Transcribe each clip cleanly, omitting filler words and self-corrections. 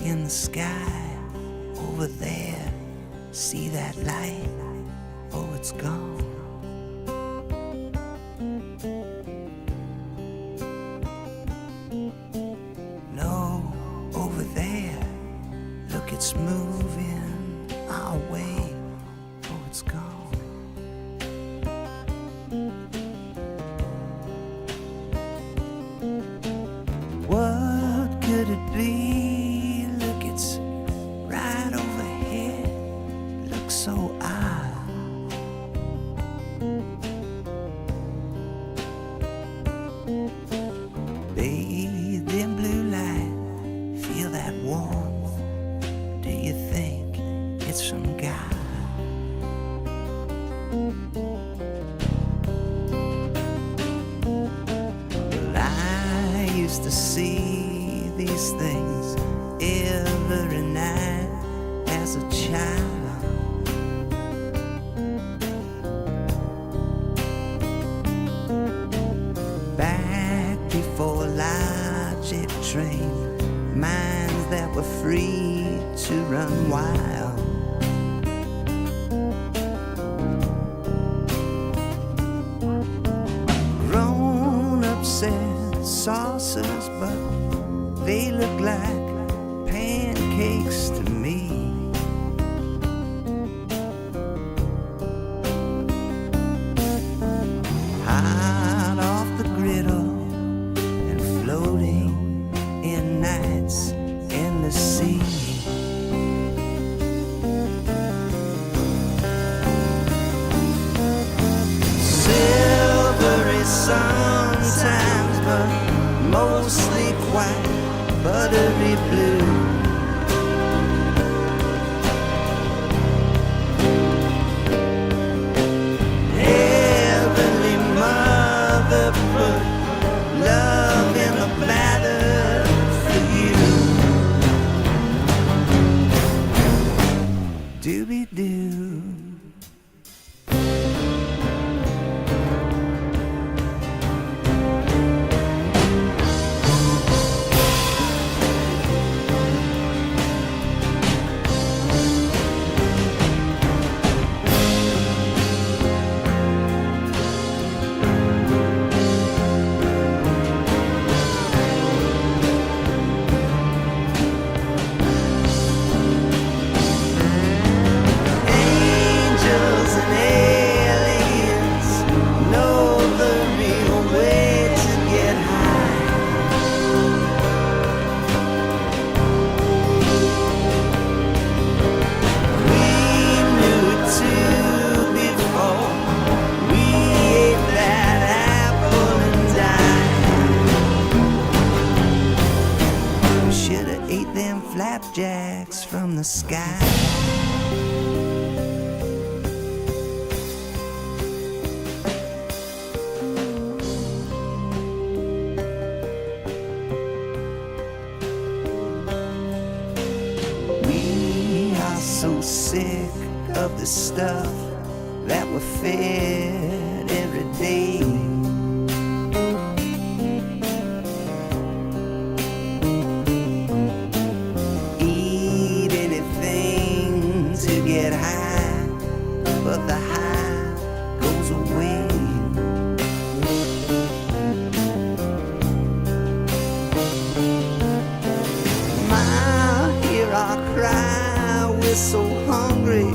in the sky over there. See that light? Oh, it's gone. No, over there. Look, it's moving our way. Oh, it's gone. What could it be? Look, it's right overhead. Looks so odd. Bathed in blue light, feel that warmth. Do you think it's from God? Well, I used to see these things every night as a child. Back before logic trained minds that were free to run wild. Grown-ups said saucers, but they look like pancakes to me. Hot off the griddle and floating in night's endless sea. Silvery sometimes, but mostly quite buttery blue. Heavenly Mother put love in a platter for you. Doobie-doo. Angels and aliens know the real way to get high. We knew it too before we ate that apple and died. We shoulda ate them flapjacks from the sky. We are so sick of the stuff that we're fed every day. Eat anything to get high, but the high goes away. Ma, hear our cry, we're so hungry.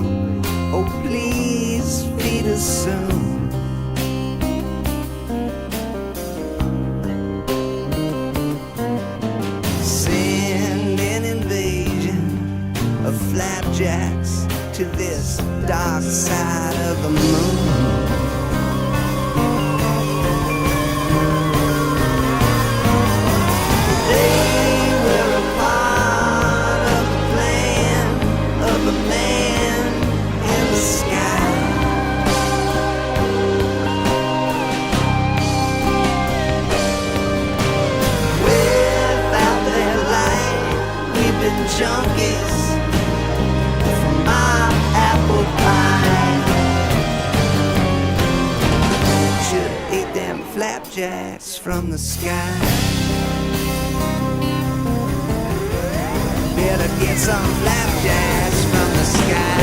Oh, please feed us soon. Send an invasion of flapjacks to this dark side of the moon. They were a part of the plan of a man in the sky. Without their light, we've been junkies from our apple pie. Should've ate them flapjacks from the sky. Better some flapjacks from the sky.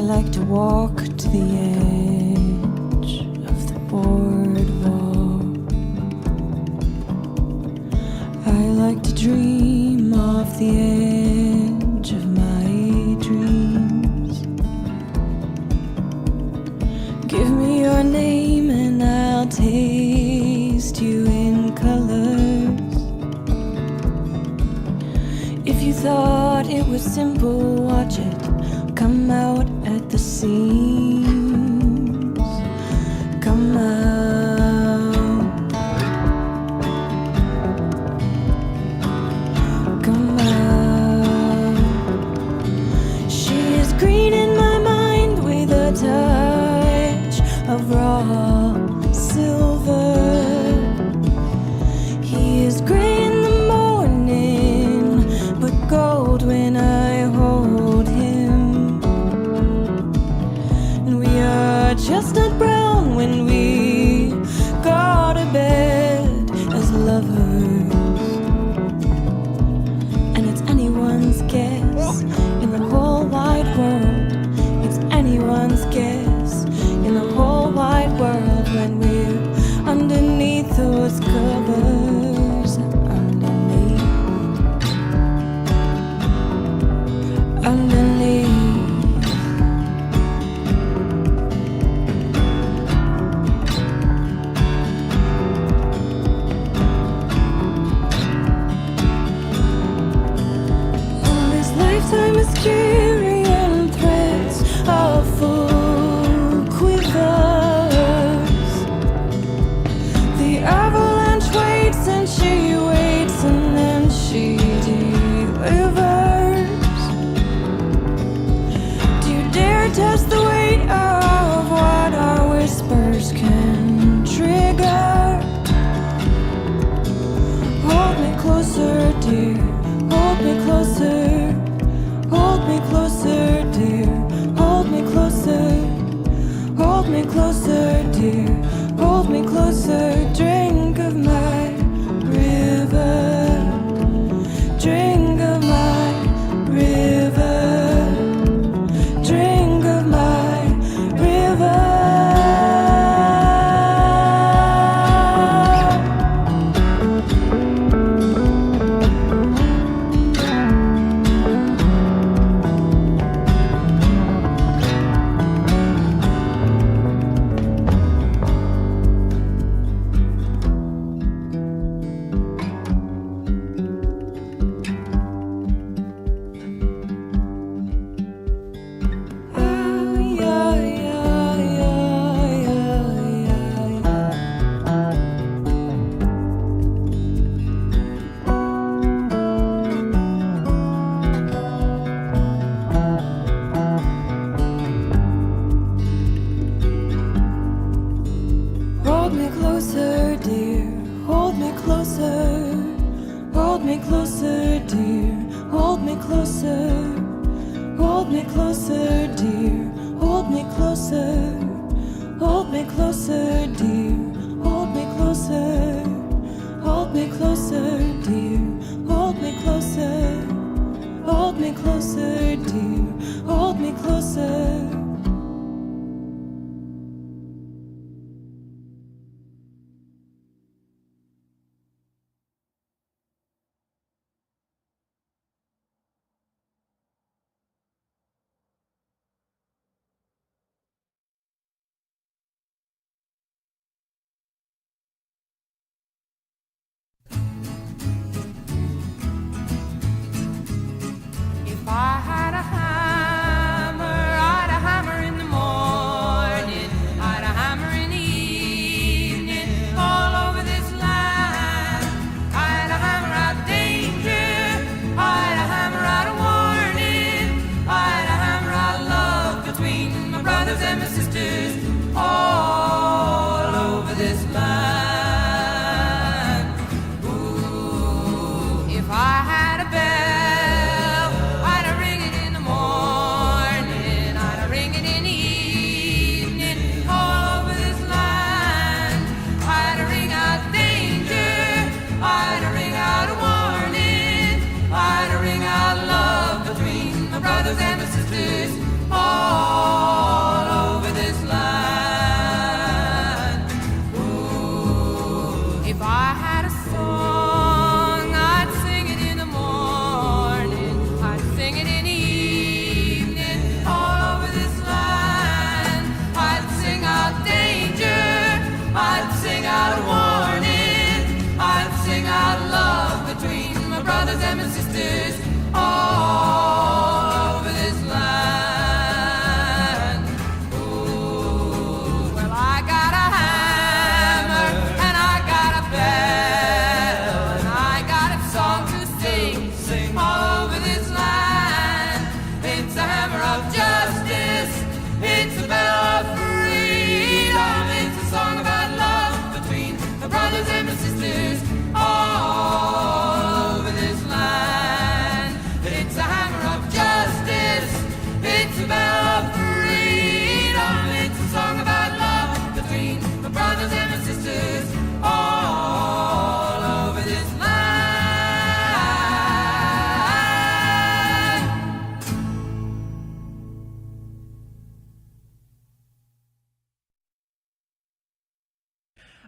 like to walk to the edge of the boardwalk. I like to dream off the edge of my dreams. Give me your name and I'll taste you in colors. If you thought it was simple, watch it come out at the seams. Come out. Come out. She is green in my mind with a touch of raw silver. He is gray in the morning, but gold when I hold him. And we are chestnut brown when we go to bed as lovers. And it's anyone's guess in the whole wide world. It's anyone's guess in the whole wide world when we're underneath those covers. Underneath. This lifetime is carrying threads of full quivers. The avalanche waits and she waits and then she delivers. Do you dare test the weight of what our whispers can trigger? Hold me closer, dear. Hold me closer. Hold me closer, dear. Hold me closer. Hold me closer, dear. Hold me closer. Drink of my river. Drink of my river. Drink of my river. Hold me closer, dear. Hold me closer. Hold me closer, dear. Hold me closer. Hold me closer, dear. Hold me closer. Hold me closer, dear. Hold me closer. Hold me closer, dear. Hold me closer. Hold me closer, dear. Hold me closer. If I had a hammer, I'd a hammer in the morning, I'd a hammer in the evening, all over this land. I'd a hammer out danger, I'd a hammer out a warning, I'd a hammer out love between my brothers and my sisters, all over this land. Ooh, if I had a bell, I'd a ring it in the morning, I'd a ring it in the evening, all over this land. I'd a ring out danger, I'd a ring out a warning, I'd a ring out love between my brothers and my sisters, all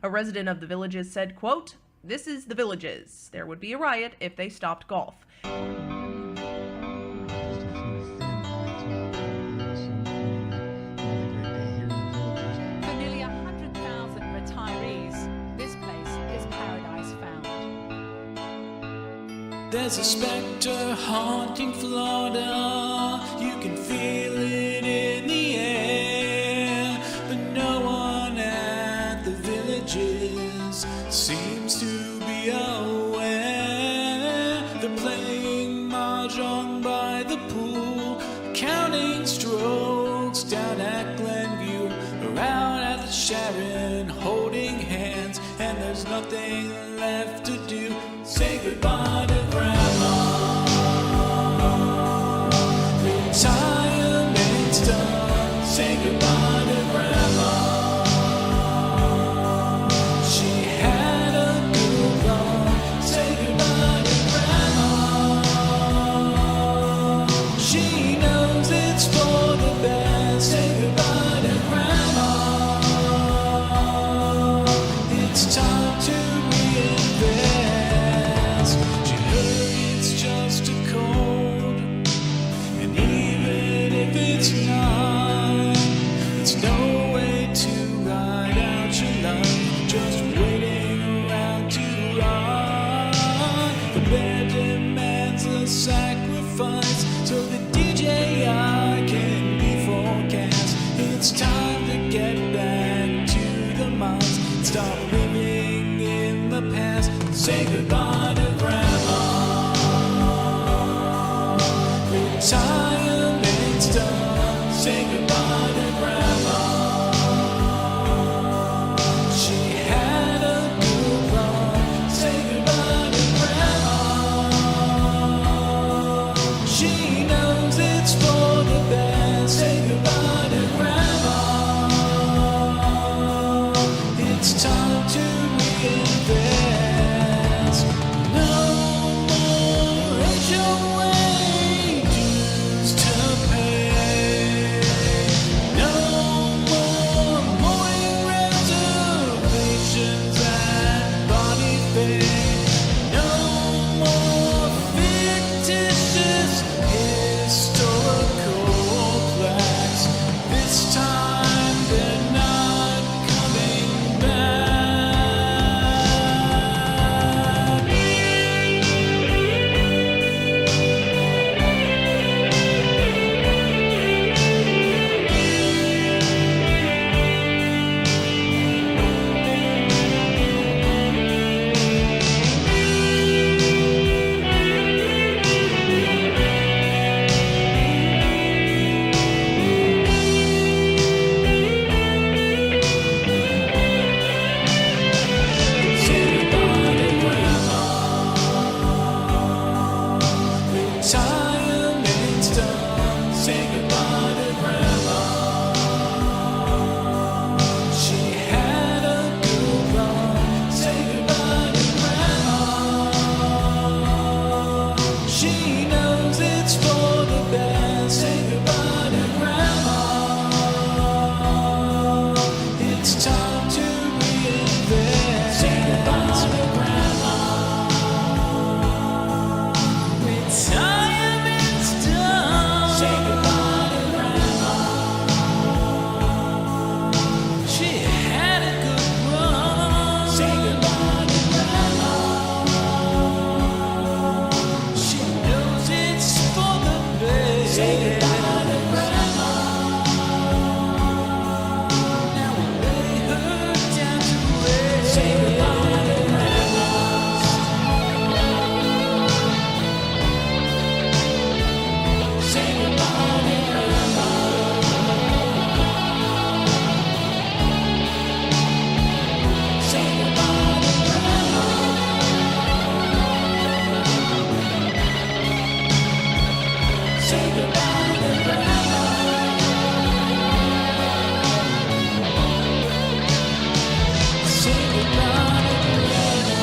A resident of the Villages said, quote, "This is the Villages. There would be a riot if they stopped golf." There's a spectre haunting Florida. You can feel it in the air, but no one at the Villages seems to be aware. They're playing mahjong by the pool, counting strokes down at Glenview, or out at the Sharon, holding hands, and there's nothing left to do. Say goodbye to Grandma. Retirement's done. Say goodbye to Grandma. She had a good run. Say goodbye to Grandma. She knows it's for the best. Say goodbye to Grandma. It's time to reinvent. She heard it's just a cold, and even if it's not, it's no way to ride out your life, just waiting around to ride. The band demands a sacrifice, so the DJI can be forecast. It's time to get back to the mines, stop living in the past. Say goodbye to Grandma. Retirement's done. Say goodbye to Grandma. She had a good run. Say goodbye to Grandma. She knows it's for the best. Say goodbye to Grandma. It's time to reinvest. No more HOA dues to pay. No more mowing reservations at Bonnie Bay. No more fictitious historical plaques. This time they're not coming back. Say goodbye to Grandma. Retirement's done. Say goodbye to Grandma. She had a good run. Say goodbye to Grandma. She knows it's for the best. Say goodbye to Grandma. It's time to reinvent. Say goodbye to Grandma. Retirement's done. Say goodbye to Grandma. She had a good run. Say goodbye to Grandma. She knows it's for the best. Say goodbye to Grandma. Now we lay her down to rest. Say goodbye to Grandma. Say goodbye to Grandma. Say goodbye to Grandma. Say goodbye to Grandma. Say goodbye to Grandma.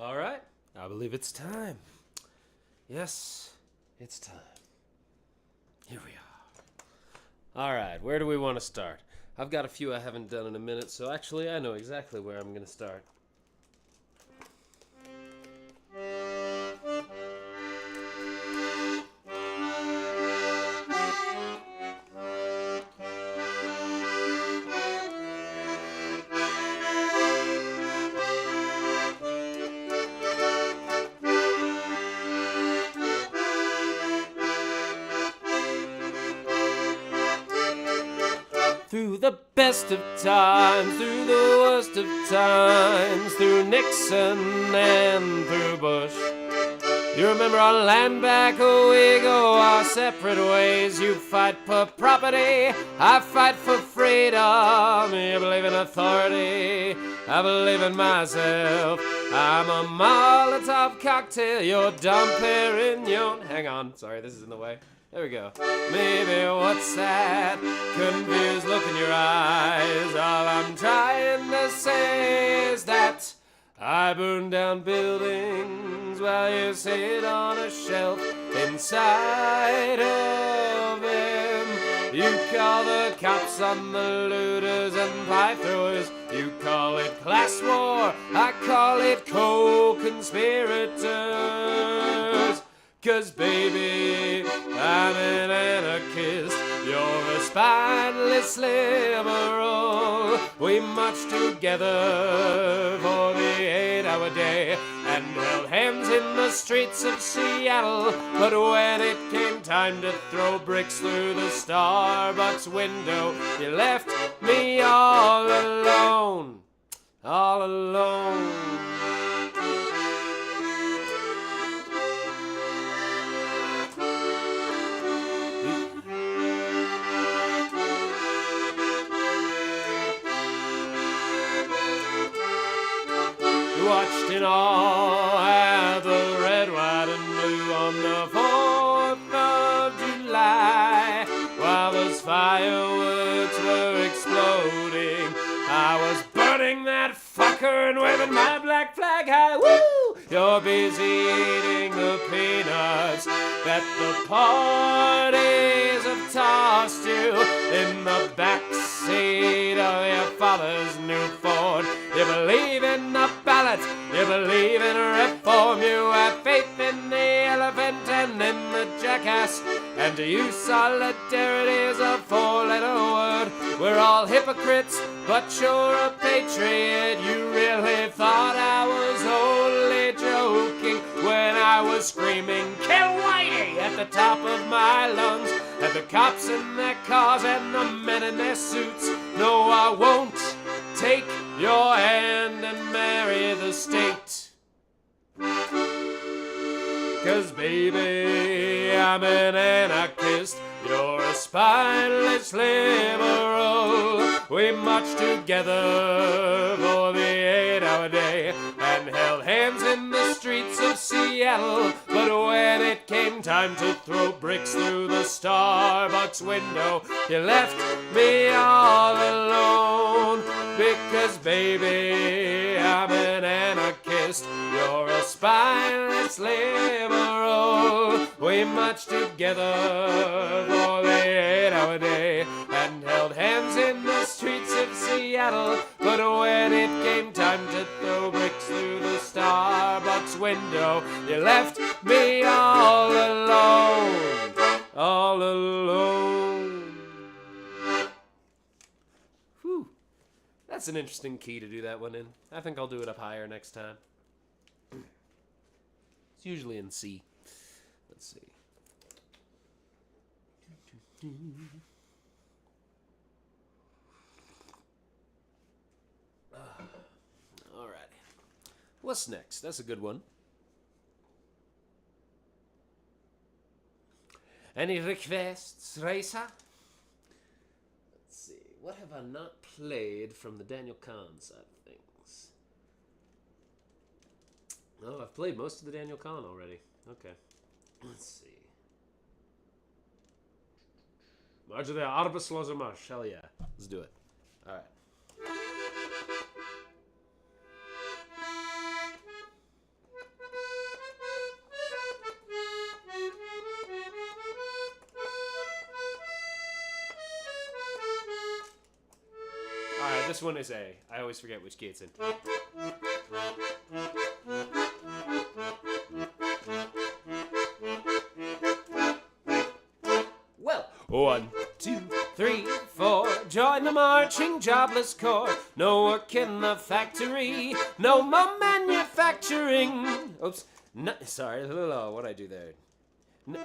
All right, I believe it's time. Yes, it's time. Here we are. All right, where do we want to start? I've got a few I haven't done in a minute, so actually I know exactly where I'm going to start. Through the best of times, through the worst of times, through Nixon and through Bush. You remember our land back, we go our separate ways. You fight for property, I fight for freedom. You believe in authority, I believe in myself. I'm a Molotov cocktail, you're Dom Perignon. Hang on, sorry, this is in the way. There we go. Maybe what's that confused look in your eyes? All I'm trying to say is that I burn down buildings while you sit on a shelf inside of them. You call the cops on the looters and pie throwers. You call it class war, I call it co-conspirators. 'Cause baby, I'm an anarchist, you're a spineless liberal. We marched together for the 8-hour day and held hands in the streets of Seattle. But when it came time to throw bricks through the Starbucks window, you left me all alone, all alone. Watched in awe at the red, white, and blue on the 4th of July. While those fireworks were exploding, I was burning that fucking rocker and waving my black flag high. Woo! You're busy eating the peanuts that the parties have tossed you in the backseat of your father's new Ford. You believe in the ballot, you believe in reform, you have faith in the elephant and in the jackass, and to you solidarity is a four-letter word. We're all hypocrites, but you're a patriot. You really thought I was only joking when I was screaming, "Kill Whitey!" at the top of my lungs, at the cops in their cars and the men in their suits. No, I won't take your hand and marry the state. 'Cause baby, I'm an anarchist, you're a spineless liberal. We marched together for the 8-hour day and held hands in the streets of Seattle. But when it came time to throw bricks through the Starbucks window, you left me all alone. Because baby, I'm an anarchist, you're a spineless liberal. We marched together for the 8-hour day and held hands in the streets of Seattle. But when it came time to throw bricks through the Starbucks window, you left me all alone, all alone. Whew. That's an interesting key to do that one in. I think I'll do it up higher next time. It's usually in C. Let's see. Alright. What's next? That's a good one. Any requests, Racer? Let's see. What have I not played from the Daniel Kahn side of things? Oh, I've played most of the Daniel Kahn already. Okay. Let's see. March of the Arbeitslose Marsch. Hell yeah. Let's do it. Alright. Alright, this one is A. I always forget which key it's in. Well, 1, 2, 3, 4. Join the marching jobless corps. No work in the factory. No more manufacturing. Oops. No, sorry. What'd I do there? No.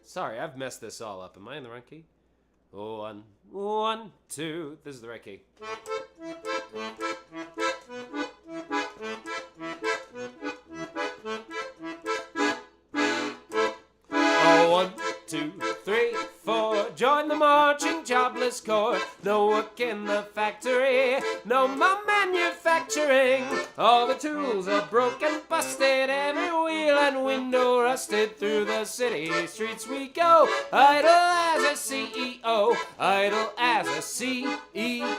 Sorry, I've messed this all up. Am I in the right key? 1, 1, 2. This is the right key. Oh, 1, 2, 3, 4. Join the marching jobless corps. No work in the factory. No more manufacturing. All the tools are broken, busted. Every wheel and window rusted. Through the city streets we go. Idle as a CEO. Idle as a CEO.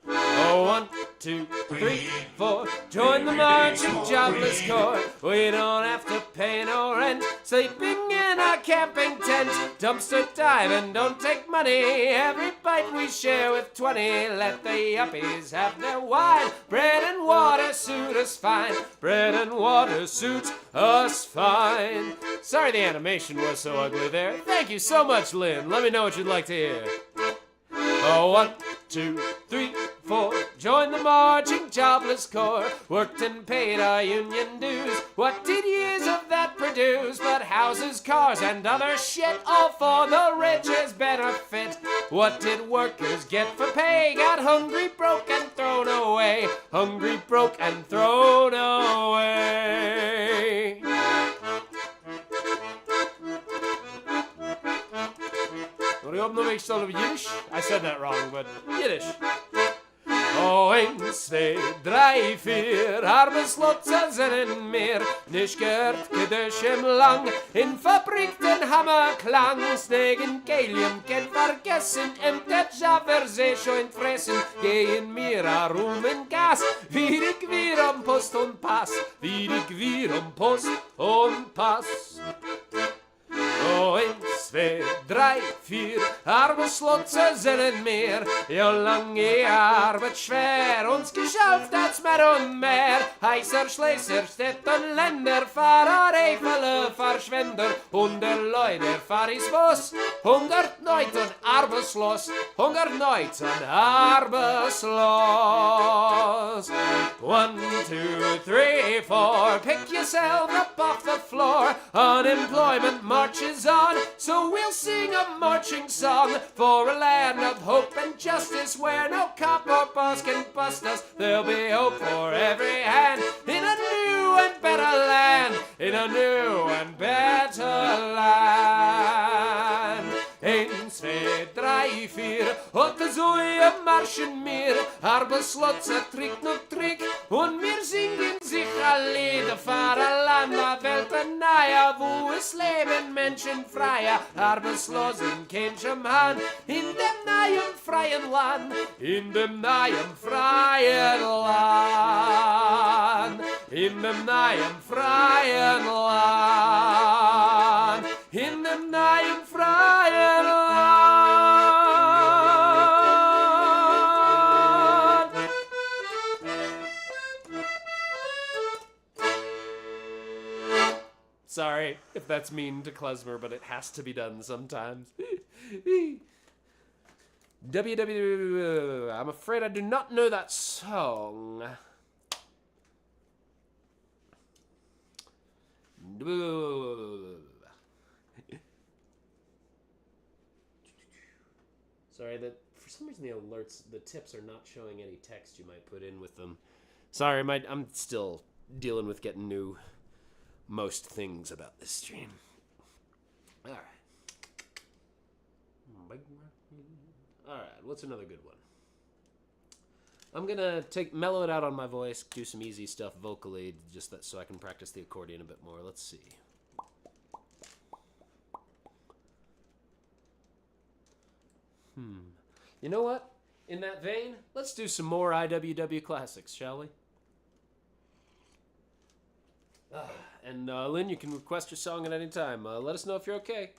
Oh, 1, 2, 3, 4. Join the marching jobless corps. We don't have to pay no rent. Sleeping in our camping tent. Dumpster dive and don't take money. Every bite we share with 20. Let the yuppies have their wine. Bread and water suit us fine. Bread and water suit us fine. Sorry the animation was so ugly there. Thank you so much, Lynn. Let me know what you'd like to hear. Oh, 1, 2, 3, 4. Join the marching jobless corps. Worked and paid our union dues. What did years of that produce? But houses, cars, and other shit, all for the rich's benefit. What did workers get for pay? Got hungry, broke, and thrown away. Hungry, broke, and thrown away. I said that wrong, but Yiddish. Eins, zwei, drei, vier, Arbeitslotsen sind mehr, nicht gehört gedöschem lang, in Fabrik den Hammerklang, Snegen, Galium, geht vergessen, im Tetschaffer See schon fressen, gehen mir herum in Gas, wie ich wir am Post und Pass, wie ich wir am Post und Pass. Eins, zwei, drei, vier, Arbeitslotsen sind mehr, ja lange Arbeit schwer, uns geschafft hat's mehr und mehr. Heißer Schlesser, Städt und Länder, Fahrer, Eifele, Verschwender, 100 Leute, fahr ich's Bus, 119 arbeitslos, 119 arbeitslos. 1, 2, 3, 4, pick yourself up off the floor, unemployment marches on, so we'll sing a marching song for a land of hope and justice where no cop or boss can bust us. There'll be hope for every hand in a new and better land, in a new and better land. 1, 2, 3, 4, und so marschen wir, Arbeitslotsen Trick noch Trick, und wir singen sich alle, Vaterland, der Welt nahe, wo es leben Menschen freier, Arbeitslosen kennt'm Hand, in dem neuen freien Land, in dem neuen freien Land, in dem neuen freien Land, in dem neuen freien Land. Sorry if that's mean to klezmer, but it has to be done sometimes. I'm afraid I do not know that song. Sorry, that for some reason the alerts, the tips are not showing any text you might put in with them. Sorry, I'm still dealing with getting new most things about this stream. Alright. Alright, what's another good one? I'm gonna mellow it out on my voice, do some easy stuff vocally, just that so I can practice the accordion a bit more. Let's see. You know what? In that vein, let's do some more IWW classics, shall we? And Lynn, you can request your song at any time. Let us know if you're okay.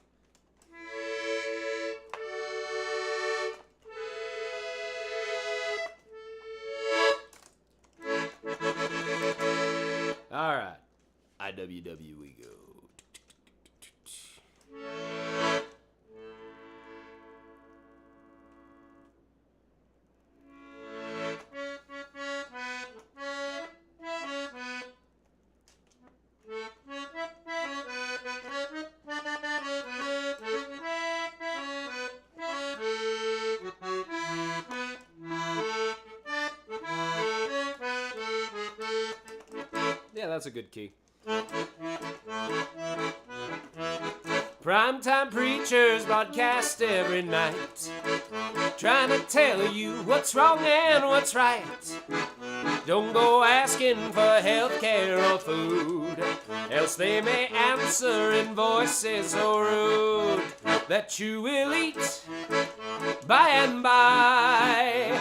All right, IWW we go. That's a good key. Primetime preachers broadcast every night, trying to tell you what's wrong and what's right. Don't go asking for health care or food, else they may answer in voices so rude that you will eat by and by.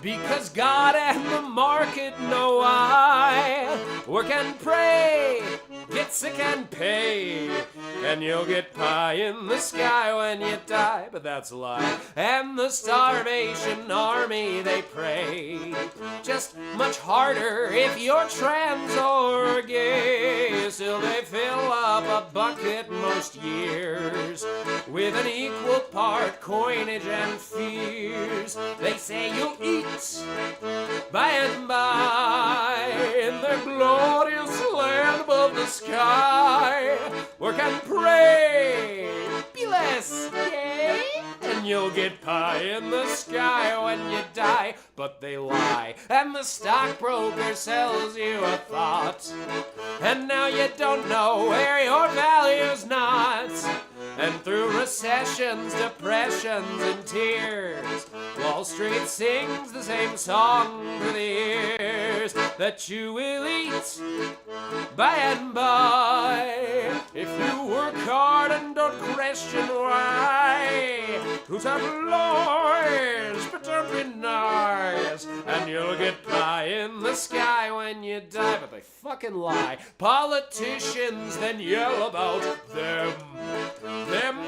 Because God and the market know I work and pray, get sick and pay, and you'll get pie in the sky when you die, but that's a lie. And the Starvation Army, they pray just much harder if you're trans or gay. Still they fill up a bucket most years with an equal part coinage and fears. They say you'll eat by and by in the glorious land above the sky. Work and pray, be less gay, and you'll get pie in the sky when you die. But they lie, and the stockbroker sells you a thought, and now you don't know where your value's not. And through recessions, depressions, and tears. Wall Street sings the same song for the years that you will eat by and by. If you work hard and don't question why, who's have lawyers, but don't be nice, and you'll get pie in the sky when you die. But they fucking lie. Politicians then yell about them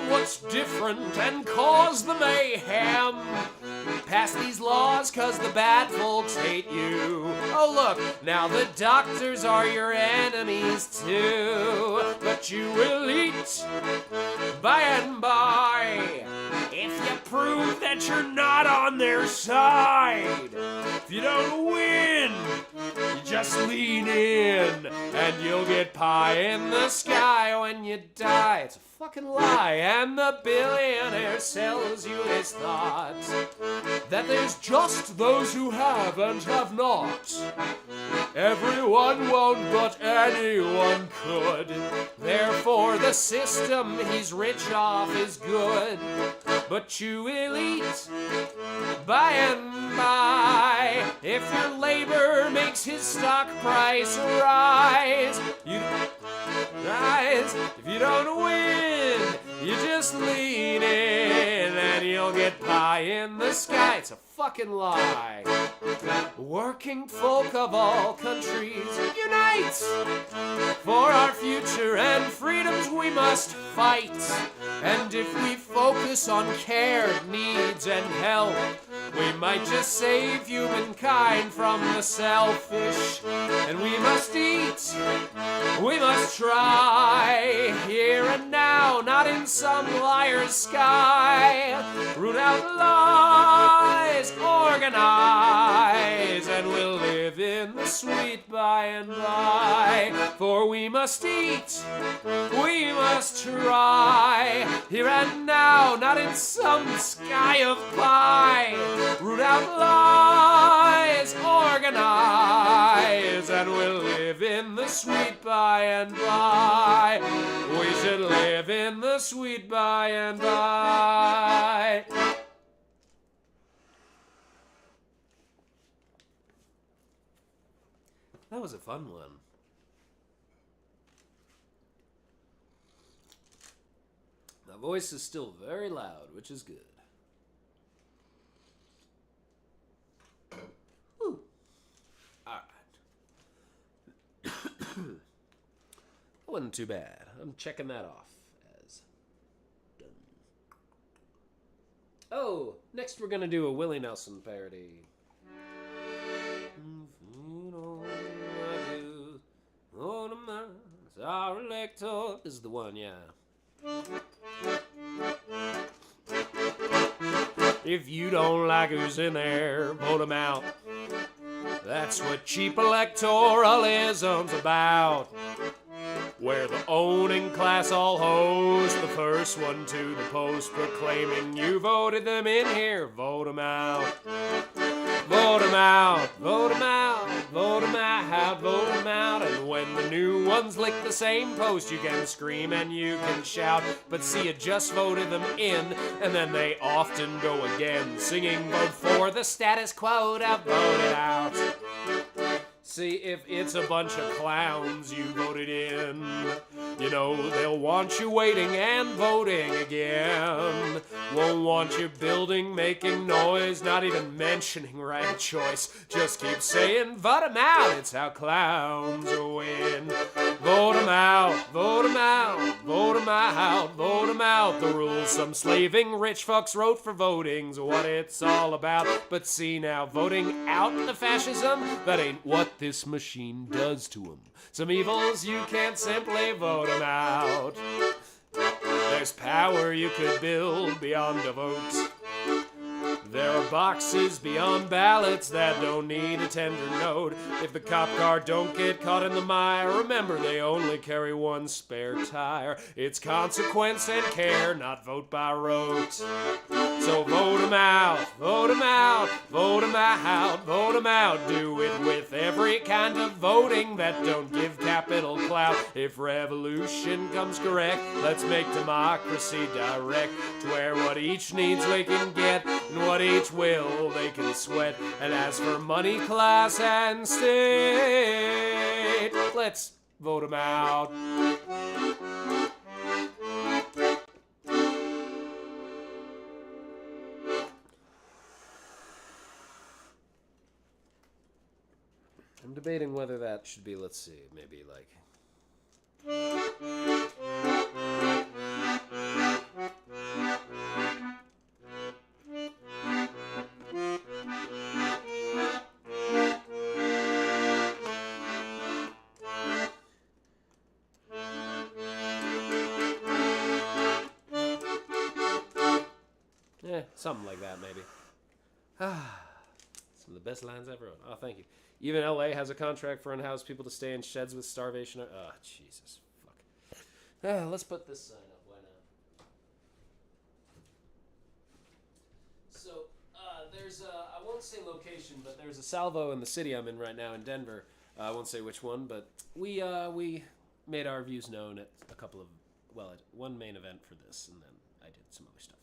what's different and cause the mayhem. Pass these laws cause the bad folks hate you. Oh look, now the doctors are your enemies too. But you will eat by and by if you prove that you're not on their side. If you don't win, you just lean in and you'll get pie in the sky when you die. It's a fucking lie. And the billionaire sells you his thought that there's just those who have and have not. Everyone won't, but anyone could. Therefore the system he's rich off is good. But you will eat by and by if your labor makes his stock price rise. If you don't win, you just lean in and you'll get pie in the sky. It's a fucking lie. Working folk of all countries, unite! For our future and freedoms we must fight. And if we focus on care, needs, and help, we might just save humankind from the selfish. And we must eat, we must try, here and now, not in some liar's sky. Root out lies, organize, and we'll live in the sweet by and by. For we must eat, we must try, here and now, not in some sky of pie. Root out lies, organize, and we'll live in the sweet by and by. We should live in the sweet by and by. That was a fun one. My voice is still very loud, which is good. Whew. All right. That wasn't too bad. I'm checking that off as done. Oh, next we're gonna do a Willie Nelson parody. Our elector is the one, yeah. If you don't like who's in there, vote him out. That's what cheap electoralism's about. Where the owning class all host the first one to the post, proclaiming you voted them in here, vote them out. Vote them out, vote them out, vote them out, vote them out. And when the new ones lick the same post, you can scream and you can shout. But see, you just voted them in, and then they often go again, singing vote for the status quo to vote it out. See, if it's a bunch of clowns you voted in, you know they'll want you waiting and voting again. Won't want you building, making noise, not even mentioning right choice. Just keep saying, vote 'em out, it's how clowns win. Vote 'em out, vote 'em out, vote 'em out, vote 'em out. The rules some slaving rich fucks wrote for voting's what it's all about. But see now, voting out the fascism, that ain't what this machine does to 'em. Some evils you can't simply vote 'em out. There's power you could build beyond a vote. There are boxes beyond ballots that don't need a tender note. If the cop car don't get caught in the mire, remember they only carry one spare tire. It's consequence and care, not vote by rote. So vote 'em out, vote 'em out, vote 'em out, vote 'em out. Do it with every kind of voting that don't give capital clout. If revolution comes correct, let's make democracy direct, to where what each needs we can get, and what each will they can sweat. And as for money, class, and state, let's vote 'em out. I'm debating whether that should be, let's see, maybe like... something like that, maybe. Some of the best lines I've wrote. Oh, thank you. Even LA has a contract for unhoused people to stay in sheds with starvation. Oh, Jesus. Fuck. Let's put this sign up. Why not? So, there's I won't say location, but there's a salvo in the city I'm in right now in Denver. I won't say which one, but we made our views known at a couple of, well, at one main event for this, and then I did some other stuff.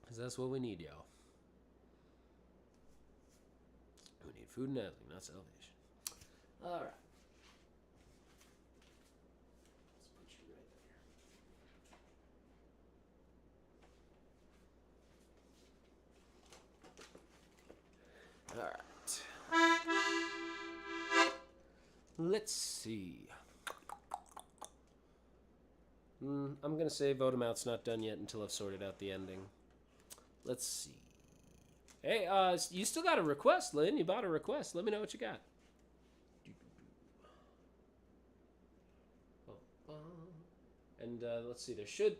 Because that's what we need, y'all. We need food and housing, not salvation. All right. Let's put you right there. All right. Let's see. I'm going to say vote 'em out's not done yet until I've sorted out the ending. Let's see. Hey, you still got a request, Lynn. You bought a request. Let me know what you got. And let's see.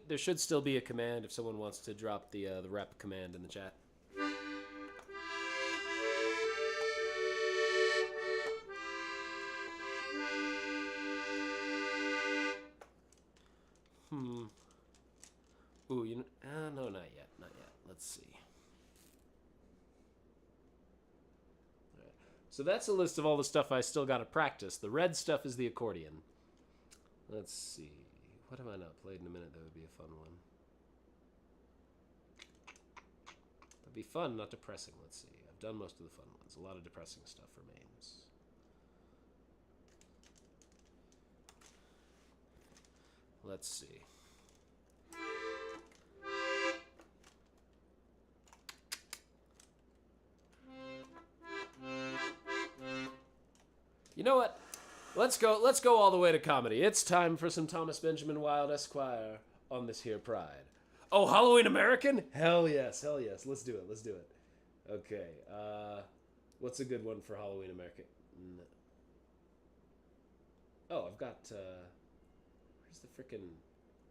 There should still be a command if someone wants to drop the rep command in the chat. Ooh, no, not yet. Not yet. Let's see. Right. So that's a list of all the stuff I still got to practice. The red stuff is the accordion. Let's see. What have I not played in a minute that would be a fun one? That'd be fun, not depressing. Let's see. I've done most of the fun ones. A lot of depressing stuff remains. Let's see. You know what? Let's go all the way to comedy. It's time for some Thomas Benjamin Wilde Esquire on this here Pride. Oh, Halloween American? Hell yes. Let's do it. Okay. What's a good one for Halloween American? Oh, I've got where's the frickin'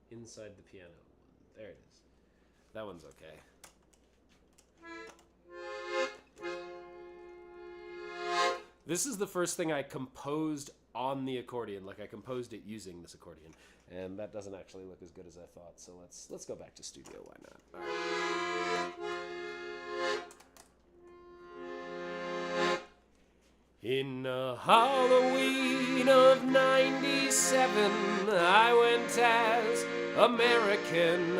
inside the piano one? There it is. That one's okay. This is the first thing I composed on the accordion. Like, I composed it using this accordion. And that doesn't actually look as good as I thought. So let's go back to studio. Why not? All right. In Halloween of 97, I went as American.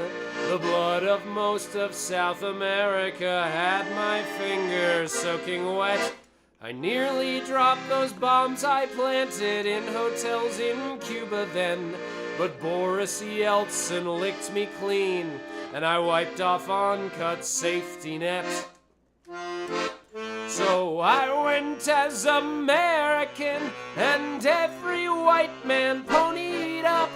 The blood of most of South America had my fingers soaking wet. I nearly dropped those bombs I planted in hotels in Cuba then, but Boris Yeltsin licked me clean, and I wiped off uncut safety net. So I went as American, and every white man ponied up.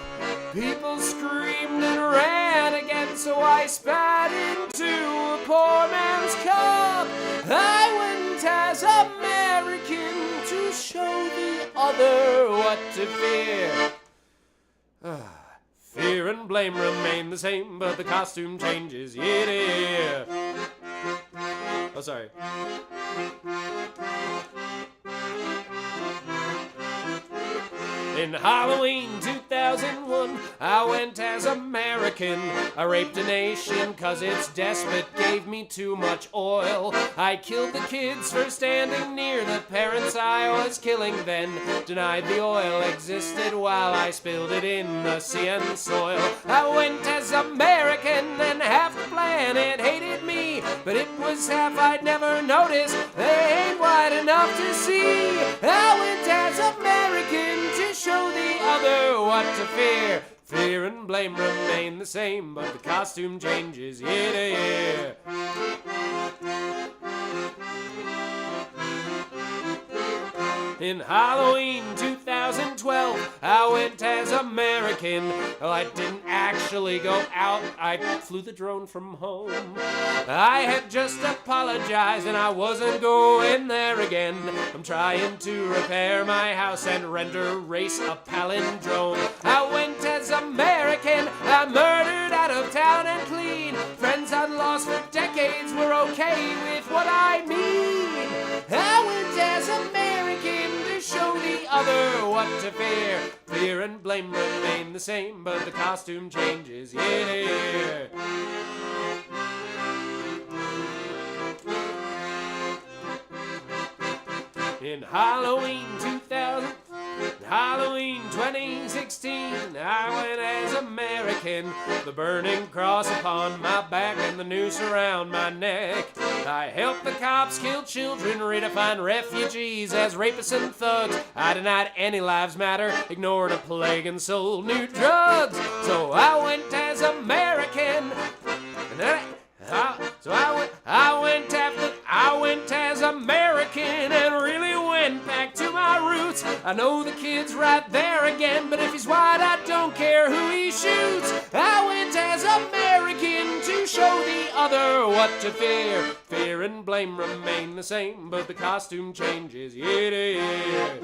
People screamed and ran again, so I spat into a poor man's cup. I went as American to show the other what to fear. Fear and blame remain the same, but the costume changes. Yeah. Oh, sorry. In Halloween 2001, I went as American. I raped a nation 'cause its despot gave me too much oil. I killed the kids for standing near the parents I was killing, then denied the oil existed while I spilled it in the sea and soil. I went as American and half the planet hated me, but it was half I'd never noticed. They ain't wide enough to see. I went as American to show the other what to fear. Fear and blame remain the same, but the costume changes year to year. In Halloween 2012, I went as American. Well, I didn't actually go out, I flew the drone from home. I had just apologized and I wasn't going there again. I'm trying to repair my house and render race a palindrome. I went as American, I murdered out of town and clean. Friends I'd lost for decades were okay with what I mean. I went as American to show the other what to fear. Fear and blame remain the same, but the costume changes year to year. In Halloween 2016, I went as American. The burning cross upon my back and the noose around my neck. I helped the cops kill children, redefine refugees as rapists and thugs. I denied any lives matter, ignored a plague and sold new drugs. So I went as American. I went as American and really went back to my roots. I know the kid's right there again, but if he's white, I don't care who he shoots. I went as American to show the other what to fear. Fear and blame remain the same, but the costume changes year to year.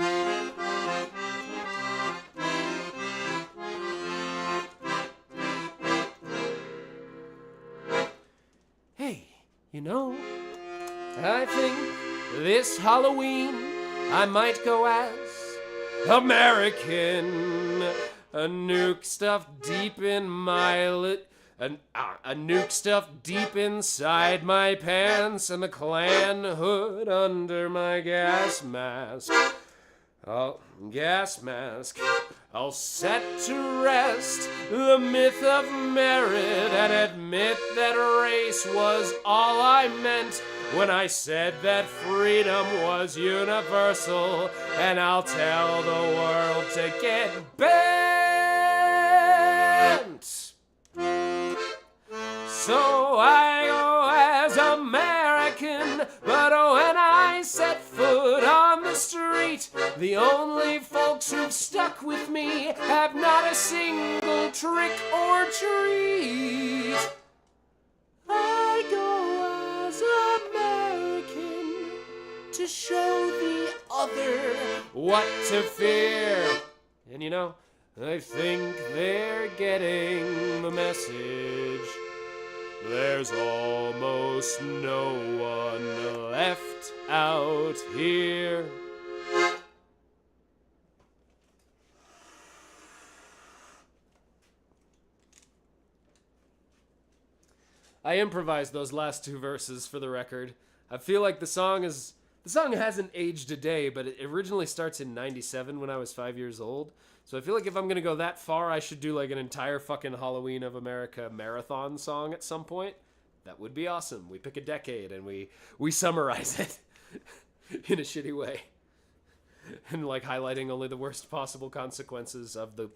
Hey, you know, I think this Halloween I might go as American. A nuke stuffed deep in my a nuke stuffed deep inside my pants and the Klan hood under my gas mask. I'll set to rest the myth of merit and admit that race was all I meant when I said that freedom was universal, and I'll tell the world to get bent. So I go as American, but when I set foot on the street, the only folks who've stuck with me have not a single trick or treat. I go as American to show the other what to fear. And you know, I think they're getting the message. There's almost no one left out here. I improvised those last two verses for the record. I feel like the song hasn't aged a day, but it originally starts in 97 when I was 5 years old. So I feel like if I'm going to go that far, I should do like an entire fucking Halloween of America marathon song at some point. That would be awesome. We pick a decade and we summarize it in a shitty way. And like highlighting only the worst possible consequences of the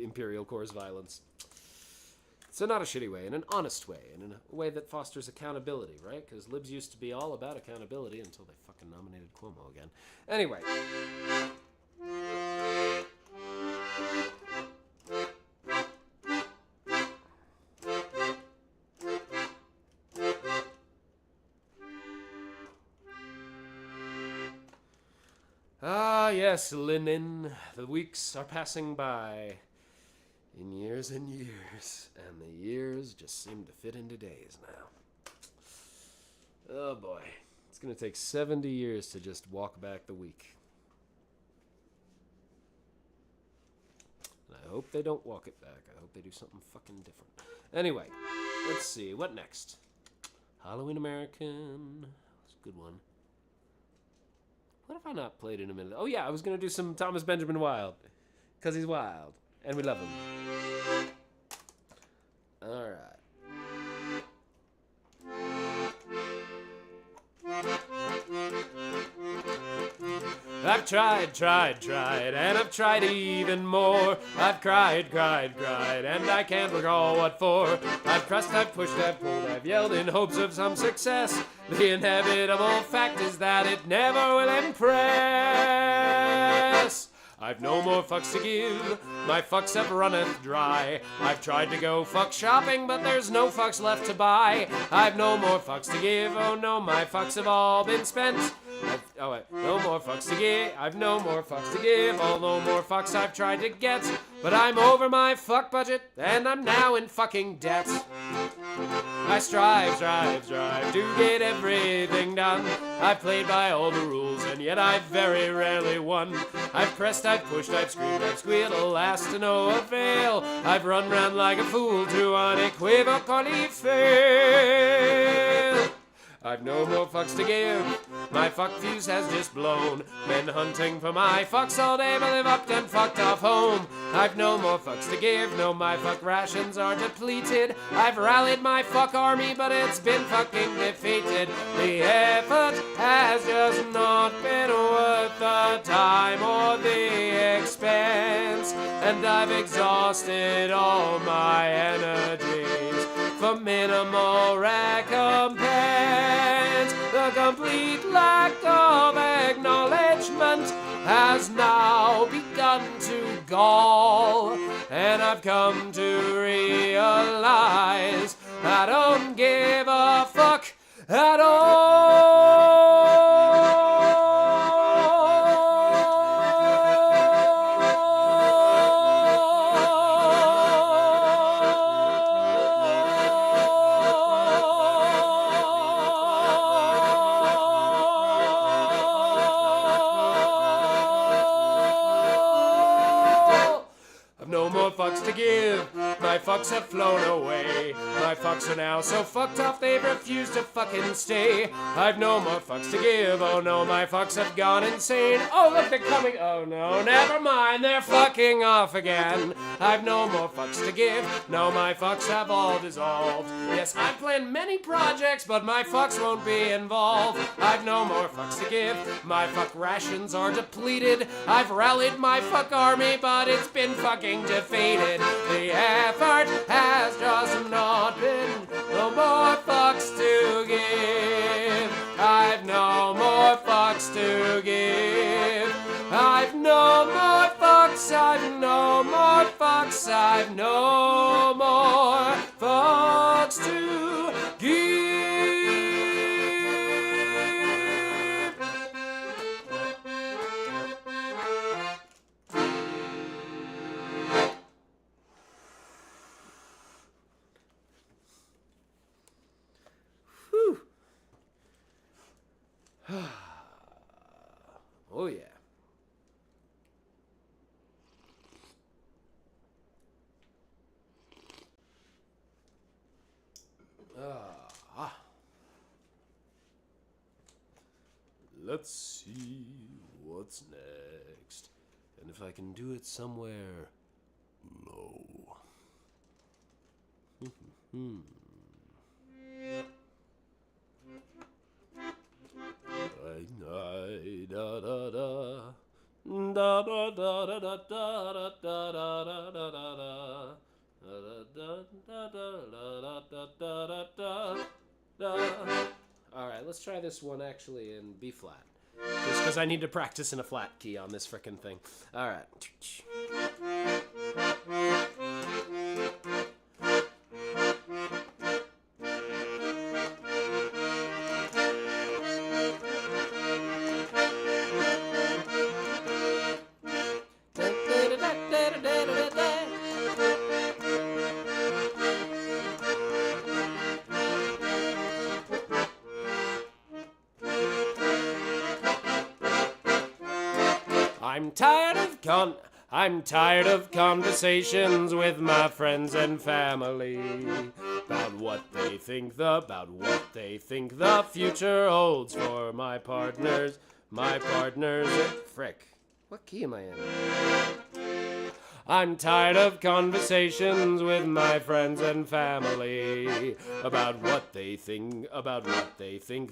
Imperial Corps' violence. So not a shitty way, in an honest way, and in a way that fosters accountability, right? Because libs used to be all about accountability until they fucking nominated Cuomo again. Anyway. Ah, yes, linen. The weeks are passing by. in years and years, and the years just seem to fit into days now. Oh boy, it's gonna take 70 years to just walk back the week. And I hope they don't walk it back. I hope they do something fucking different. Anyway, let's see, what next? Halloween American. That's a good one. What have I not played in a minute? Oh yeah, I was gonna do some Thomas Benjamin Wild. Because he's wild. And we love him. Alright. I've tried, and I've tried even more. I've cried, and I can't recall what for. I've pressed, I've pushed, I've pulled, I've yelled in hopes of some success. The inevitable fact is that it never will impress. I've no more fucks to give, my fucks have runneth dry. I've tried to go fuck shopping, but there's no fucks left to buy. I've no more fucks to give, oh no, my fucks have all been spent. No more fucks to give, I've no more fucks to give, although more fucks I've tried to get. But I'm over my fuck budget, and I'm now in fucking debt. I strive to get everything done. I've played by all the rules, and yet I've very rarely won. I've pressed, I've pushed, I've screamed, I've squealed, alas to no avail. I've run round like a fool to unequivocally fail. I've no more fucks to give, my fuck fuse has just blown. Been hunting for my fucks all day, but they've upped and fucked off home. I've no more fucks to give, no, my fuck rations are depleted. I've rallied my fuck army, but it's been fucking defeated. The effort has just not been worth the time or the expense, and I've exhausted all my energies for minimal recompense. The complete lack of acknowledgement has now begun to gall, and I've come to realize I don't give a fuck at fucks to give, my fucks have flown away. My fucks are now so fucked off they've refused to fucking stay. I've no more fucks to give, oh no, my fucks have gone insane. Oh look, they're coming, oh no, never mind, they're fucking off again. I've no more fucks to give, no, my fucks have all dissolved. Yes, I've planned many projects, but my fucks won't be involved. I've no more fucks to give, my fuck rations are depleted. I've rallied my fuck army, but it's been fucking defeated. The effort has just not been, no more fucks to give. I've no more fucks to give. I've no more fucks, I've no more fucks, I've no more fucks to give. Oh yeah. Let's see what's next. And if I can do it somewhere low. Alright, let's try this one actually in B flat. Just because I need to practice in a flat key on this frickin' thing. Alright. I'm tired of conversations with my friends and family about what they think the future holds for my partners. Frick. What key am I in? I'm tired of conversations with my friends and family about what they think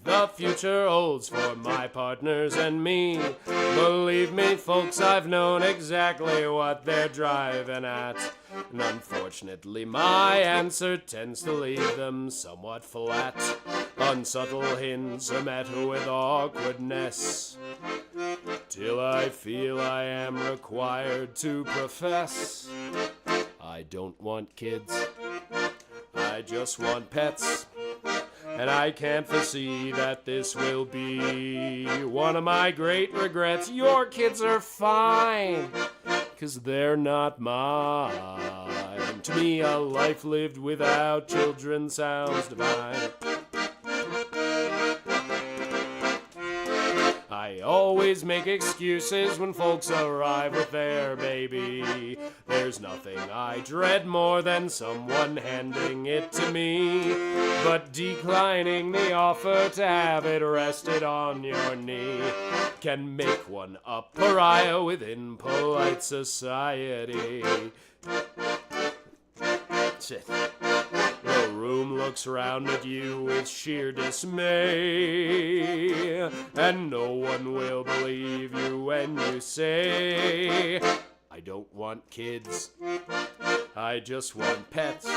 the future holds for my partners and me. Believe me, folks, I've known exactly what they're driving at. And unfortunately, my answer tends to leave them somewhat flat. Unsubtle hints are met with awkwardness, till I feel I am required to profess I don't want kids, I just want pets. And I can't foresee that this will be one of my great regrets. Your kids are fine, 'cause they're not mine. To me, a life lived without children sounds divine. I always make excuses when folks arrive with their baby. There's nothing I dread more than someone handing it to me, but declining the offer to have it rested on your knee can make one a pariah within polite society. Shit. The room looks round at you with sheer dismay, and no one will believe you when you say, I don't want kids, I just want pets.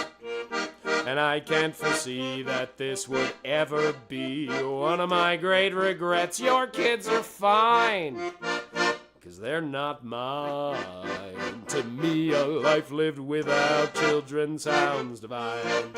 And I can't foresee that this would ever be one of my great regrets. Your kids are fine, 'cause they're not mine. To me, a life lived without children sounds divine.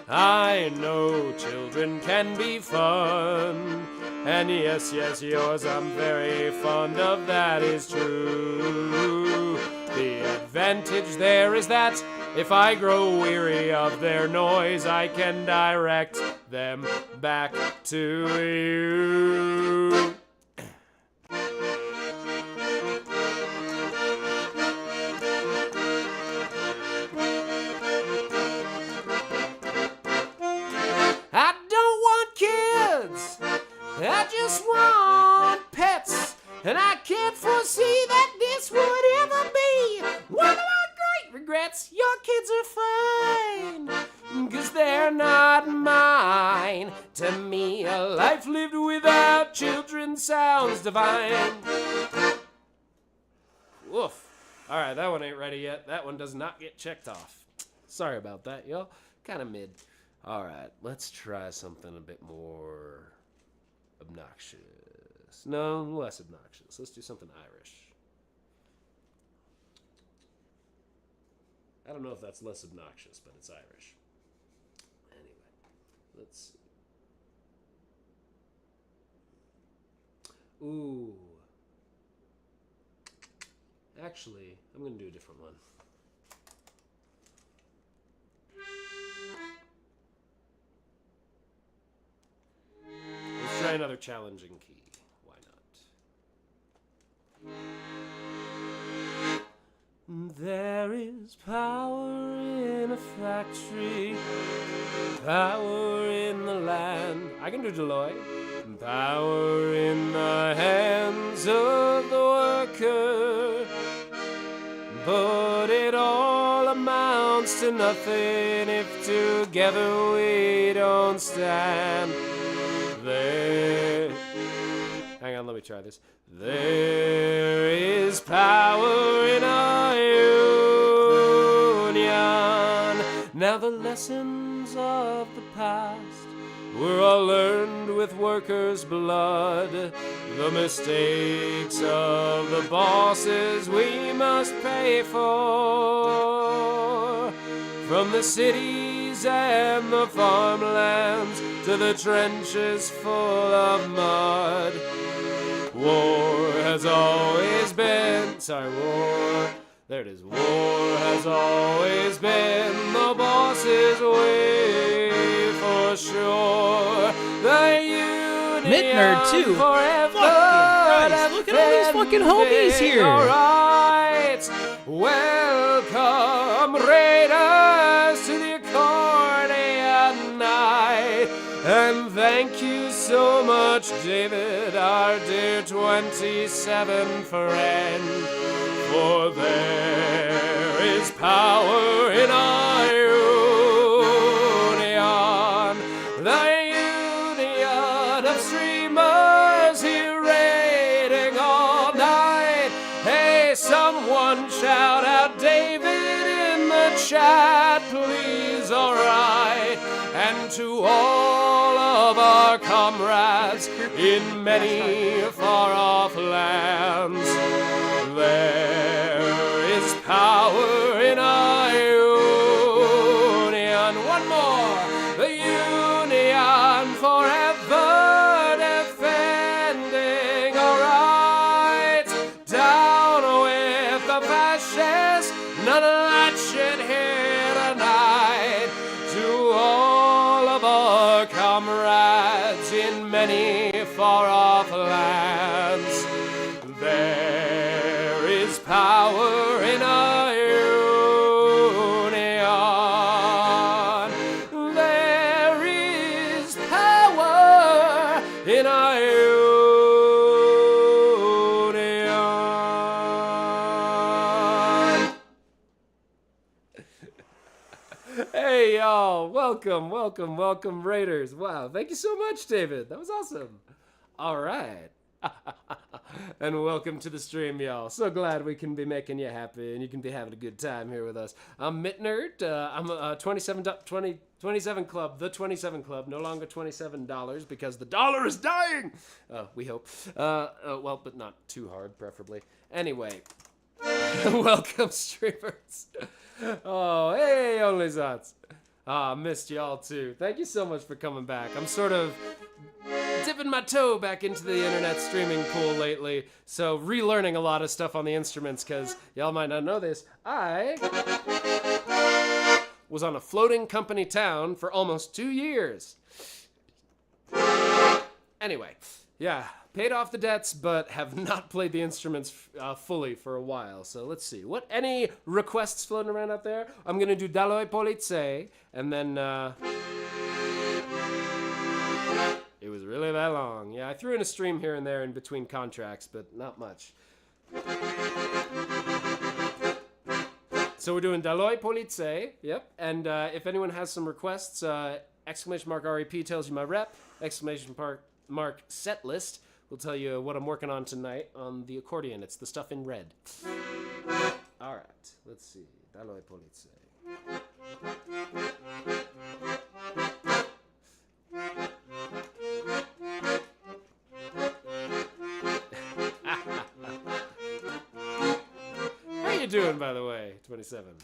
I know children can be fun, and yes, yours I'm very fond of, that is true. The advantage there is that if I grow weary of their noise, I can direct them back to you. I don't want kids, I just want pets, and I can't foresee that this would ever be one of my great regrets. Your kids are fine, 'cause they're not mine. To me, a life lived without children sounds divine. Woof. Alright, that one ain't ready yet. That one does not get checked off. Sorry about that, y'all. Kind of mid. Alright, let's try something a bit more obnoxious. No, less obnoxious. Let's do something Irish. I don't know if that's less obnoxious, but it's Irish. Anyway, let's see. Ooh. Actually, I'm going to do a different one. Let's try another challenging key. Why not? There is power in a factory, power in the land. I can do Deloitte. Power in the hands of the worker, but it all amounts to nothing if together we don't stand. There, hang on, let me try this. There is power in a union. Now the lessons of the past were all learned with workers' blood. The mistakes of the bosses we must pay for. From the cities and the farmlands to the trenches full of mud. War has always been, there it is. War has always been the boss's way for sure. The union Midnerd too. forever. Fucking guys. Look at all these fucking homies here. Alright. Welcome, Raiders, to the accordion night. And thank you so much, David, our dear 27 friend. For there is power in our union. The union of streamers here raiding all night. Hey, someone shout out David in the chat, please, alright. And to all of our comrades in many far-off lands, there is power in our union. One more. The union forever defending our rights. Down with the fascists. None of that shit here tonight. To all of our comrades in many far-off lands, there is power in our union. There is power in our union. Hey, y'all. Welcome, Raiders. Wow, thank you so much, David. That was awesome. All right. And welcome to the stream, y'all. So glad we can be making you happy and you can be having a good time here with us. I'm Mitnerd. I'm a 27 Club, the 27 Club, no longer $27 because the dollar is dying. We hope. Well, but not too hard, preferably. Anyway, welcome, streamers. Oh, hey, Only Zots. Missed y'all too. Thank you so much for coming back. I'm sort of dipping my toe back into the internet streaming pool lately, so relearning a lot of stuff on the instruments, because y'all might not know this. I was on a floating company town for almost 2 years. Anyway, yeah, paid off the debts, but have not played the instruments fully for a while. So let's see. Any requests floating around out there? I'm going to do Daloi Police, and then it was really that long. Yeah, I threw in a stream here and there in between contracts, but not much. So we're doing Daloi Police, yep. And if anyone has some requests, exclamation mark REP tells you my rep, exclamation mark set list will tell you what I'm working on tonight on the accordion. It's the stuff in red. All right, let's see. Daloi Police. How you doing, by the way, 27?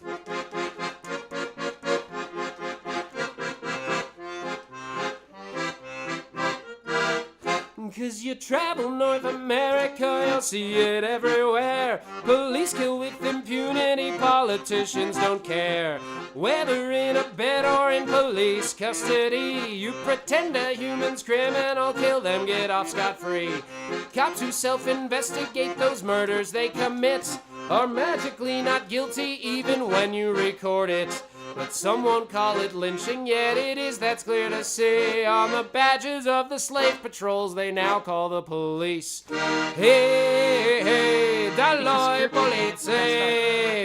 Cause you travel North America, you'll see it everywhere. Police kill with impunity, politicians don't care. Whether in a bed or in police custody, you pretend a human's criminal, kill them, get off scot-free. Cops who self-investigate those murders they commit are magically not guilty even when you record it. But some won't call it lynching, yet it is, that's clear to see. On the badges of the slave patrols they now call the police. Hey, hey, Daloi Police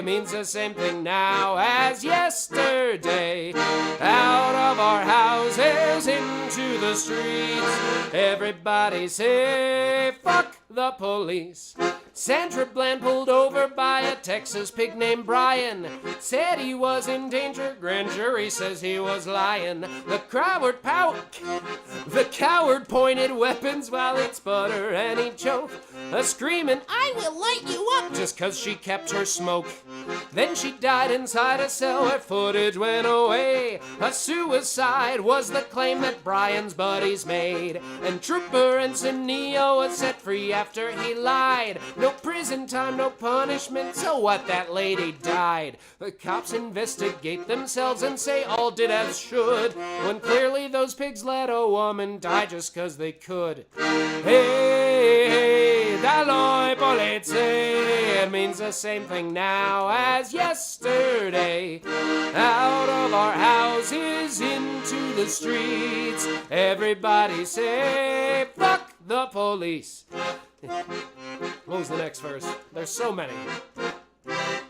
means the same thing now as yesterday. Out of our houses into the streets, everybody say, fuck the police. Sandra Bland pulled over by a Texas pig named Brian. Said he was in danger, grand jury says he was lying. The coward pointed weapons while he'd sputter and he'd choke, screaming, I will light you up, just cause she kept her smoke. Then she died inside a cell where footage went away. A suicide was the claim that Brian's buddies made. And Trooper Encinio was set free after he lied. No prison time, no punishment, so what, that lady died. The cops investigate themselves and say all did as should, when clearly those pigs let a woman die just cause they could. Hey, hey, dall'oi polizzi. It means the same thing now as yesterday. Out of our houses into the streets. Everybody say, fuck the police. What was the next verse? There's so many.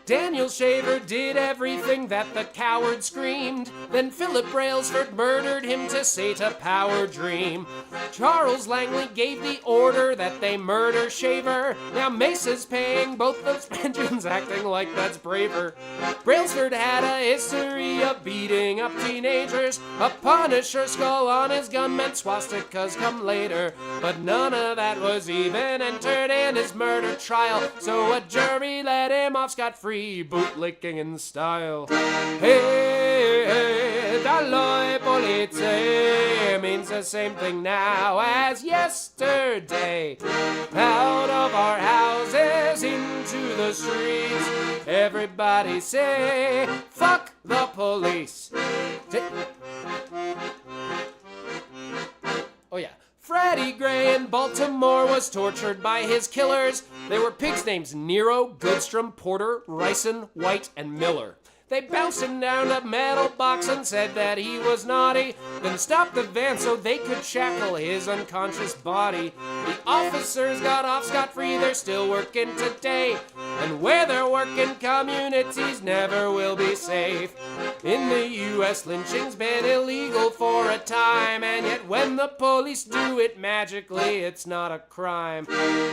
Daniel Shaver did everything that the coward screamed. Then Philip Brailsford murdered him to sate a power dream. Charles Langley gave the order that they murder Shaver. Now Mesa's paying both those pensions, acting like that's braver. Brailsford had a history of beating up teenagers. A Punisher skull on his gun meant swastikas come later. But none of that was even entered in his murder trial. So a jury let him off scot-free. Bootlicking in style. Hey, hey, dall'oi polizzi means the same thing now as yesterday. Out of our houses into the streets. Everybody say, fuck the police. Oh yeah. Freddie Gray in Baltimore was tortured by his killers. They were pigs' names Nero, Goodstrom, Porter, Ryson, White, and Miller. They bounced him down a metal box and said that he was naughty, then stopped the van so they could shackle his unconscious body. The officers got off scot-free, they're still working today, and where they're working, communities never will be safe. In the U.S., lynching's been illegal for a time, and yet when the police do it magically, it's not a crime.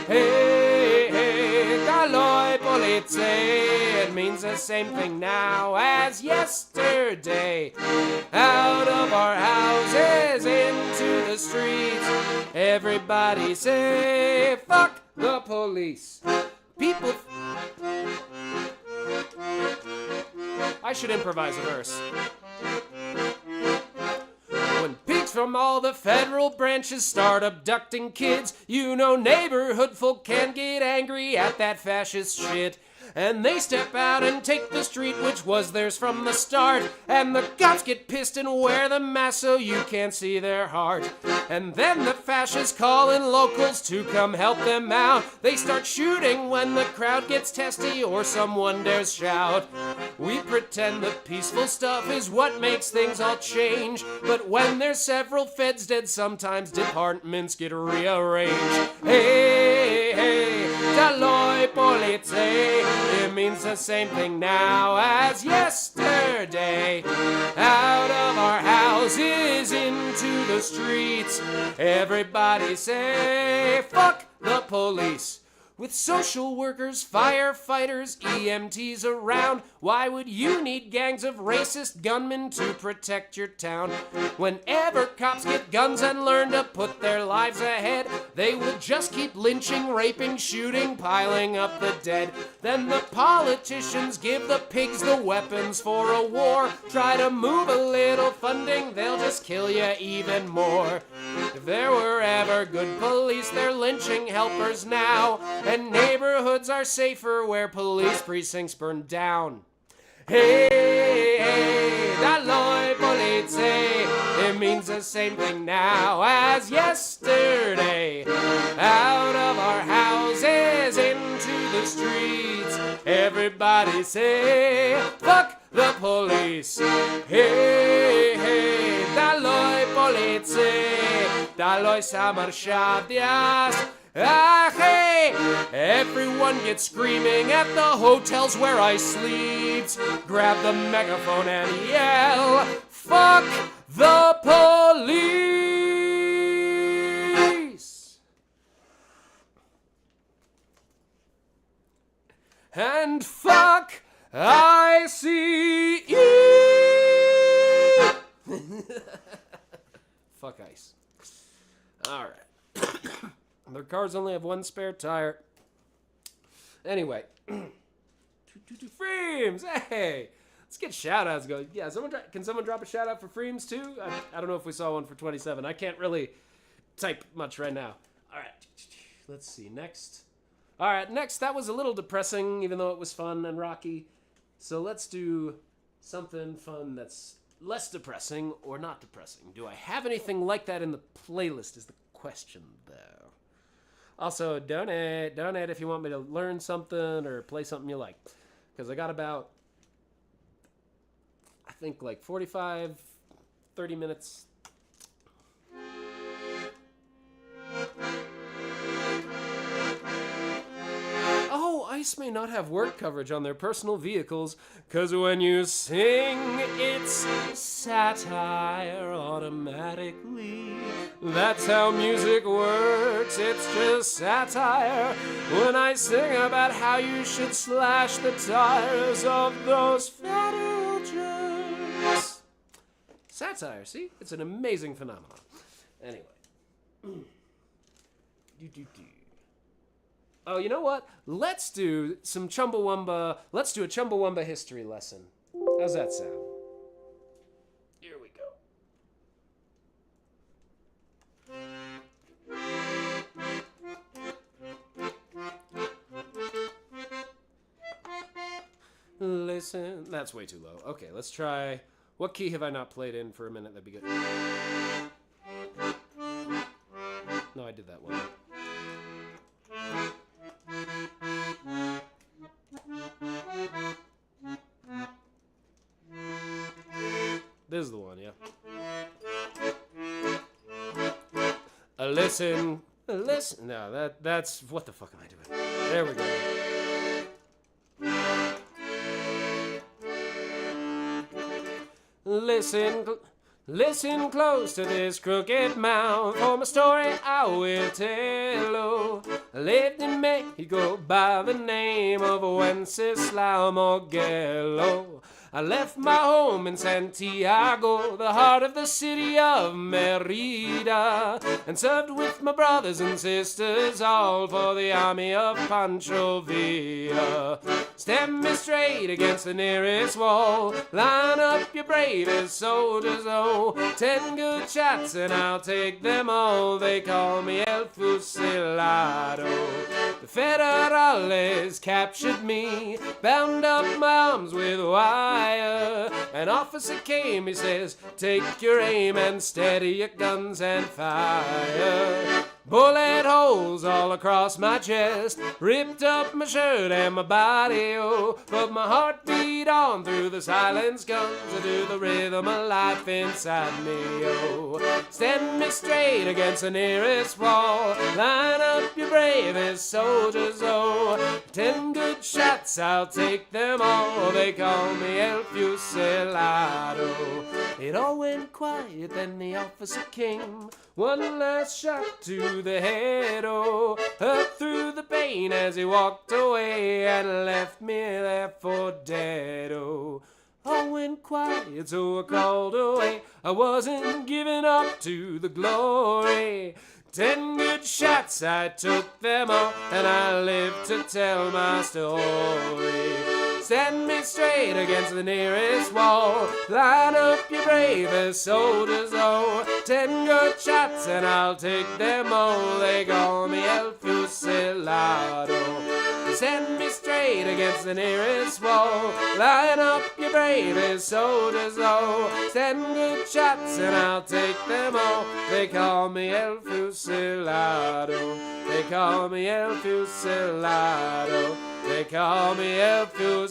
Hey, hey, dall'oi polizzi, it means the same thing now as yesterday. Out of our houses into the streets. Everybody say, fuck the police. People... I should improvise a verse. When pigs from all the federal branches start abducting kids, you know neighborhood folk can get angry at that fascist shit. And they step out and take the street, which was theirs from the start. And the cops get pissed and wear the mask so you can't see their heart. And then the fascists call in locals to come help them out. They start shooting when the crowd gets testy or someone dares shout. We pretend the peaceful stuff is what makes things all change. But when there's several feds dead, sometimes departments get rearranged. Hey, hey, dall'oi polizzi. It means the same thing now as yesterday. Out of our houses into the streets. Everybody say, fuck the police. With social workers, firefighters, EMTs around, why would you need gangs of racist gunmen to protect your town? Whenever cops get guns and learn to put their lives ahead, they will just keep lynching, raping, shooting, piling up the dead. Then the politicians give the pigs the weapons for a war. Try to move a little funding, they'll just kill you even more. If there were ever good police, they're lynching helpers now. And neighborhoods are safer where police precincts burn down. Hey, hey, dall'oi polizzi. It means the same thing now as yesterday. Out of our houses into the streets. Everybody say, fuck the police. Hey, hey, dall'oi polizzi. Dall'oi samarshadias. Ah, hey! Everyone gets screaming at the hotels where I sleep. Grab the megaphone and yell, fuck the police! And fuck ICE! Fuck ICE. Alright. Their cars only have one spare tire. Anyway. Freems! Hey! Let's get shout-outs going. Yeah, can someone drop a shout-out for Freems, too? I don't know if we saw one for 27. I can't really type much right now. All right. Let's see. Next. All right, next. That was a little depressing, even though it was fun and rocky. So let's do something fun that's less depressing or not depressing. Do I have anything like that in the playlist is the question, though. Also, donate if you want me to learn something or play something you like. Because I got about, I think, like 45, 30 minutes. Oh, ICE may not have work coverage on their personal vehicles, because when you sing, it's satire automatically. That's how music works, it's just satire. When I sing about how you should slash the tires of those federal jerks. Satire, see? It's an amazing phenomenon. Anyway. Oh, you know what? Let's do some Chumbawamba. Let's do a Chumbawamba history lesson. How's that sound? Here we go. Listen. That's way too low. Okay, let's try. What key have I not played in for a minute? That'd be good. No, I did that one. This is the one, yeah. Listen. No, that's what the fuck am I doing? There we go. Listen close to this crooked mouth, for my story I will tell. Oh, I lived in Mexico by the name of Wenceslao Moguelo. I left my home in Santiago, the heart of the city of Merida, and served with my brothers and sisters, all for the army of Pancho Villa. Stand me straight against the nearest wall, line up your bravest soldiers, oh, 10 good shots and I'll take them all. They call me El Fusilado. The federales captured me, bound up my arms with wire. An officer came, he says, take your aim and steady your guns and fire. Bullet holes all across my chest, ripped up my shirt and my body, oh, but my heart beat on through the silenced guns to the rhythm of life inside me, oh. Stand me straight against the nearest wall, line up your bravest soldiers, oh. 10 good shots, I'll take them all. They call me El Fusilado. It all went quiet, then the officer came. One last shot to the head, oh, hurt through the pain as he walked away and left me there for dead, oh. All went quiet, so I crawled away. I wasn't giving up to the glory. 10 good shots, I took them all, and I lived to tell my story. Stand me straight against the nearest wall, line up your bravest soldiers, oh, 10 good shots and I'll take them all. They call me El Fusilado. Send me straight against the nearest wall, line up your bravest soldiers, oh, 10 good shots and I'll take them all. They call me El Fusilado. They call me El Fusilado. They call me El Fusilado.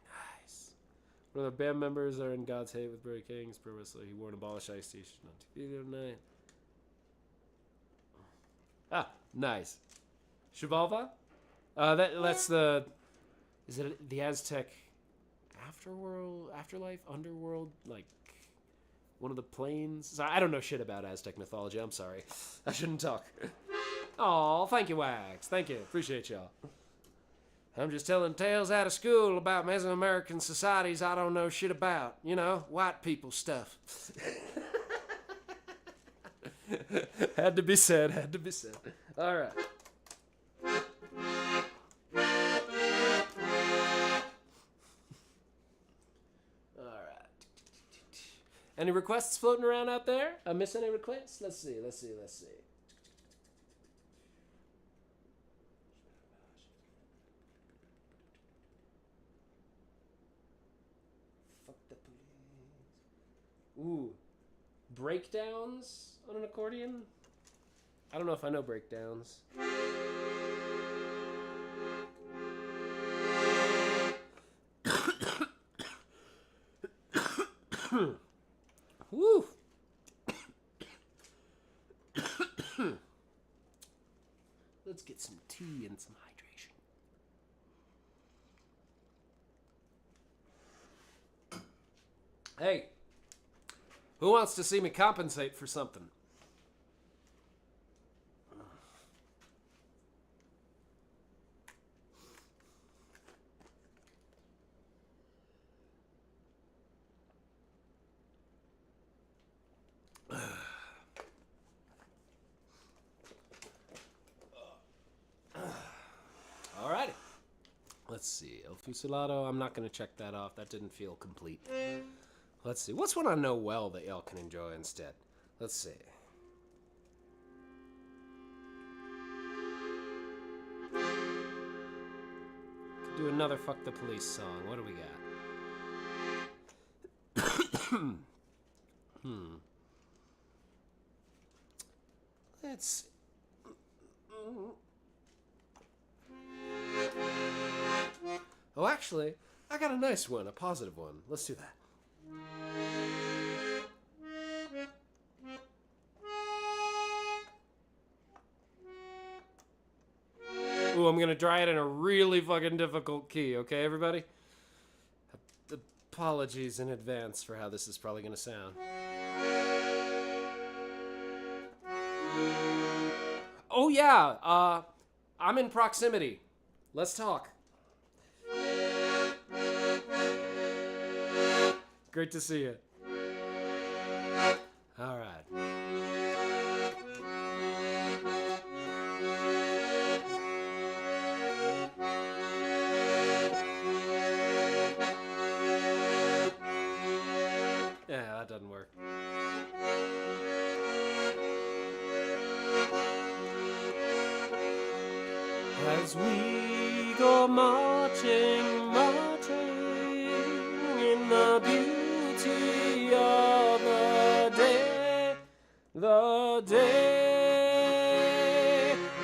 Nice. One of the band members are in God's Hate with Barry King's purposely. He wore an abolished ice t-shirt on TV the other night. Ah, nice. Xibalba? That's the... Is it the Aztec afterlife, underworld, like... one of the planes. So I don't know shit about Aztec mythology. I'm sorry. I shouldn't talk. Aw, thank you, Wax. Thank you. Appreciate y'all. I'm just telling tales out of school about Mesoamerican societies I don't know shit about. You know, white people stuff. Had to be said. Had to be said. All right. Any requests floating around out there? I miss any requests? Let's see. Fuck the police. Ooh. Breakdowns on an accordion? I don't know if I know breakdowns. Woo! Let's get some tea and some hydration. Hey, who wants to see me compensate for something? Alrighty. Let's see. El Fusilado, I'm not going to check that off. That didn't feel complete. Let's see. What's one I know well that y'all can enjoy instead? Let's see. Could do another Fuck the Police song. What do we got? Let's... Oh, actually, I got a nice one, a positive one. Let's do that. Ooh, I'm gonna try it in a really fucking difficult key, okay, everybody? Apologies in advance for how this is probably gonna sound. Oh yeah, I'm in proximity. Let's talk. Great to see you. All right. Yeah, that doesn't work. As we go marching, marching in the beauty of the day,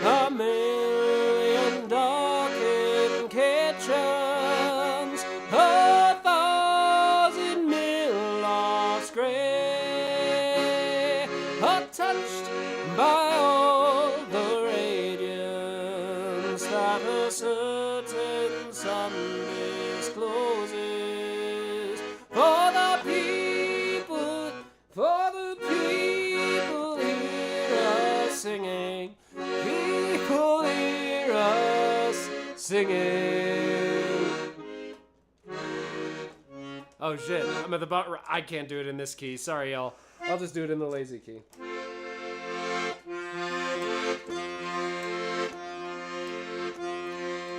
a million darkened kitchens, 1,000 mil lost gray, are touched by all the radiance that a certain sun discloses. For the people hear us singing. People hear us singing. Oh shit, I'm at the bottom. I can't do it in this key. Sorry, y'all. I'll just do it in the lazy key.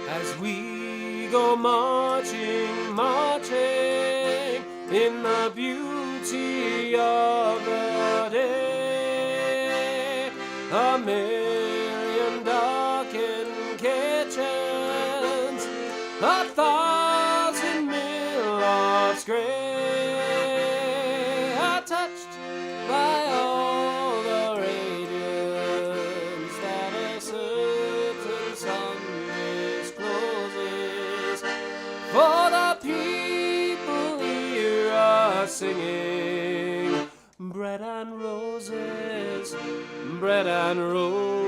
As we go marching, marching in the beauty of the day, a million darkened kitchens, 1,000 mil of gray, are touched by all the radiance that a certain sun discloses. For the people hear us singing, bread and roses, bread and roses.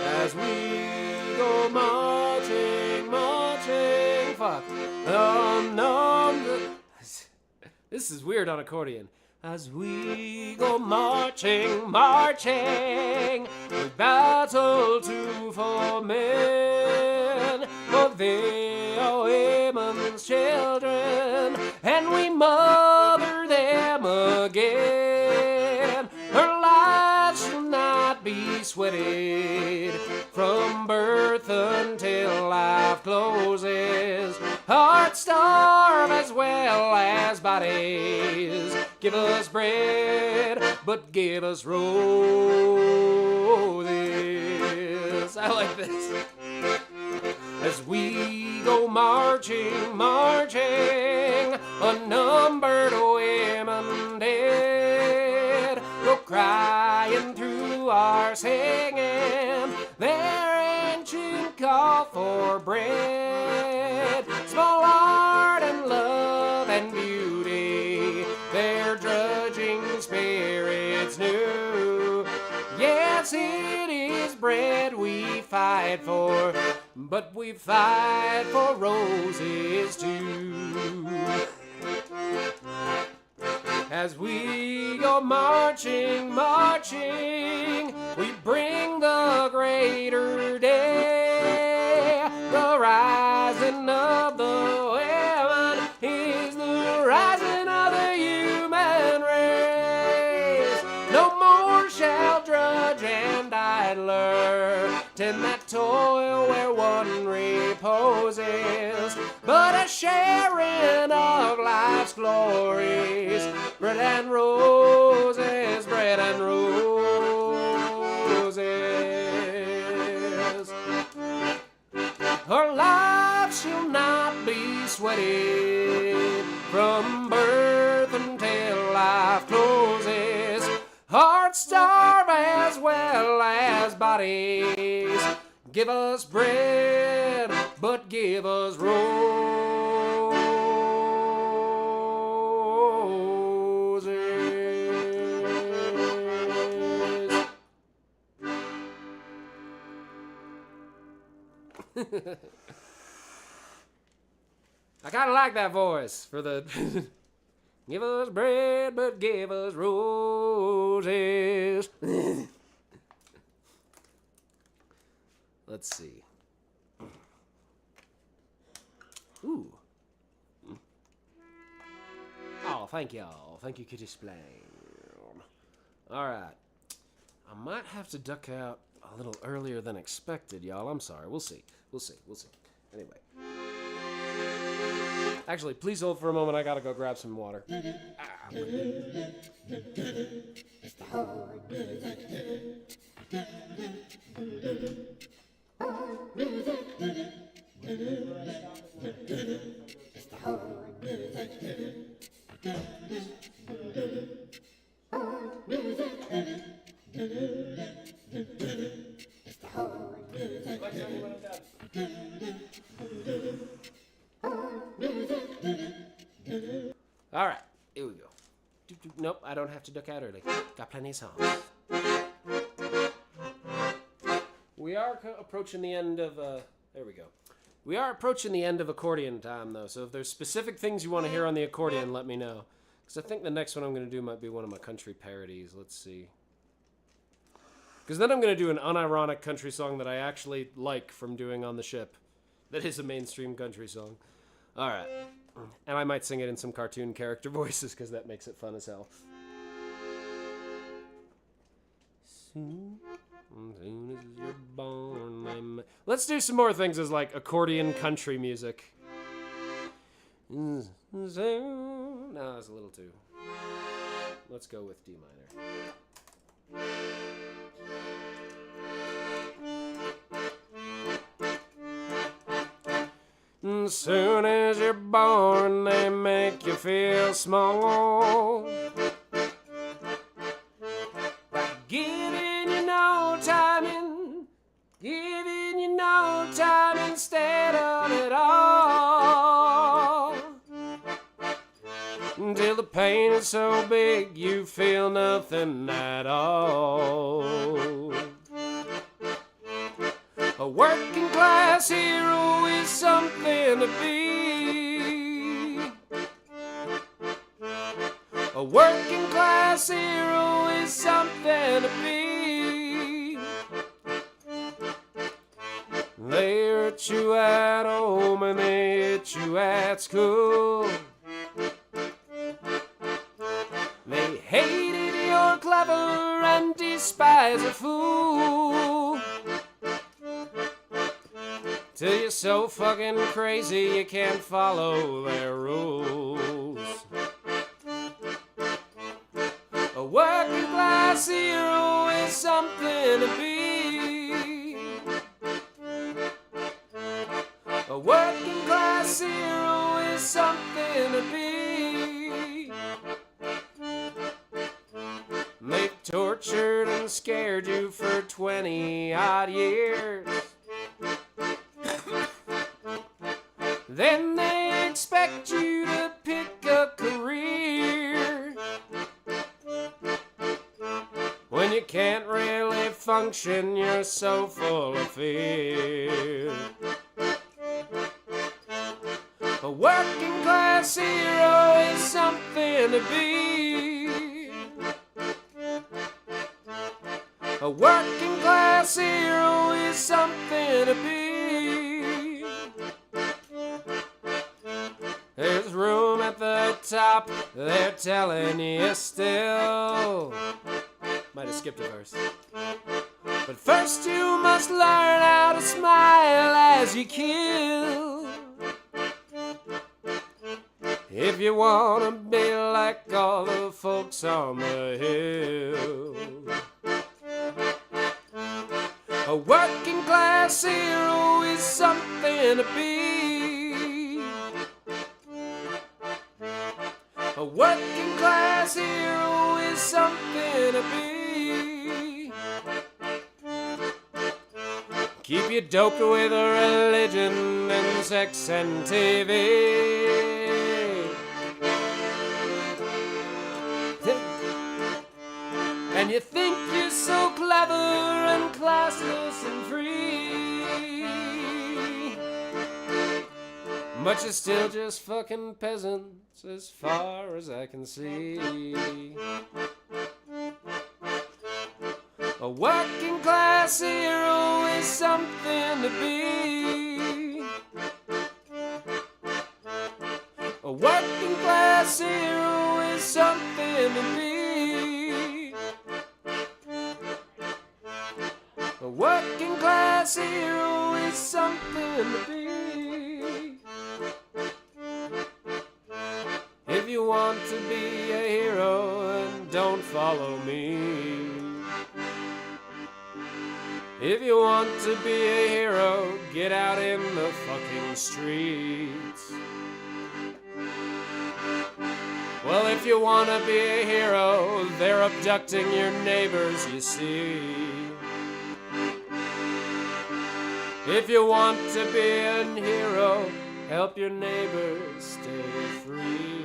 As we go marching, marching, fuck, this is weird on accordion. As we go marching, marching, we battle to for men, for they are women's children, and we mother them again. Her lives shall not be sweated from birth until life closes. Hearts starve as well as bodies. Give us bread, but give us roses. I like this. As as we go marching, marching, unnumbered women dead go crying through our singing their ancient call for bread. Small art and love and beauty, their drudging spirits new. Yes, it is bread we fight for, but we fight for roses too. As we go marching, marching, we bring the greater day. The rising of the women is the rising of the human race. No more shall drudge and idler tend that toil where one reposes, but a sharing of life's glories. Bread and roses, bread and roses. Our lives shall not be sweated from birth until life closes. Hearts starve as well as bodies. Give us bread, but give us roses. I kind of like that voice for the give us bread, but give us roses. Let's see. Ooh. Oh, thank y'all. Thank you, Kitty Splain. All right. I might have to duck out a little earlier than expected, y'all. I'm sorry. We'll see. We'll see. We'll see. Anyway. Actually, please hold for a moment. I gotta go grab some water. All right, here we go. Nope, I don't have to duck out early. Got plenty of songs. We are approaching the end of, there we go. We are approaching the end of accordion time, though, so if there's specific things you want to hear on the accordion, let me know. Because I think the next one I'm going to do might be one of my country parodies. Let's see. Because then I'm going to do an unironic country song that I actually like from doing on the ship. That is a mainstream country song. All right. And I might sing it in some cartoon character voices because that makes it fun as hell. Soon as you're born, let's do some more things as like accordion country music. No, that's a little too. Let's go with D minor. Soon as you're born, they make you feel small. Giving you no time instead of it all. Until the pain is so big you feel nothing at all. A working class hero is something to be. A working class hero is something to be. They hurt you at home and they hit you at school. They hated you're clever and despise a fool. Till you're so fucking crazy you can't follow their rules. A working class hero is something to be. to be. They've tortured and scared you for 20 odd years. Then they expect you to pick a career when you can't really function, you're so full of fear. A working class hero is something to be. A working class hero is something to be. There's room at the top, they're telling you still. Might have skipped a verse. But first you must learn how to smile as you kill. If you wanna be like all the folks on the hill. A working class hero is something to be. A working class hero is something to be. Keep you doped with religion and sex and TV. And you think you're so clever and classless and free, but you're still just fucking peasants as far as I can see. A working class hero is something to be. A working class hero is something to be. A working class hero is something to be. If you want to be a hero, then don't follow me. If you want to be a hero, get out in the fucking streets. Well, if you want to be a hero, they're abducting your neighbors, you see. If you want to be a hero, help your neighbors stay free.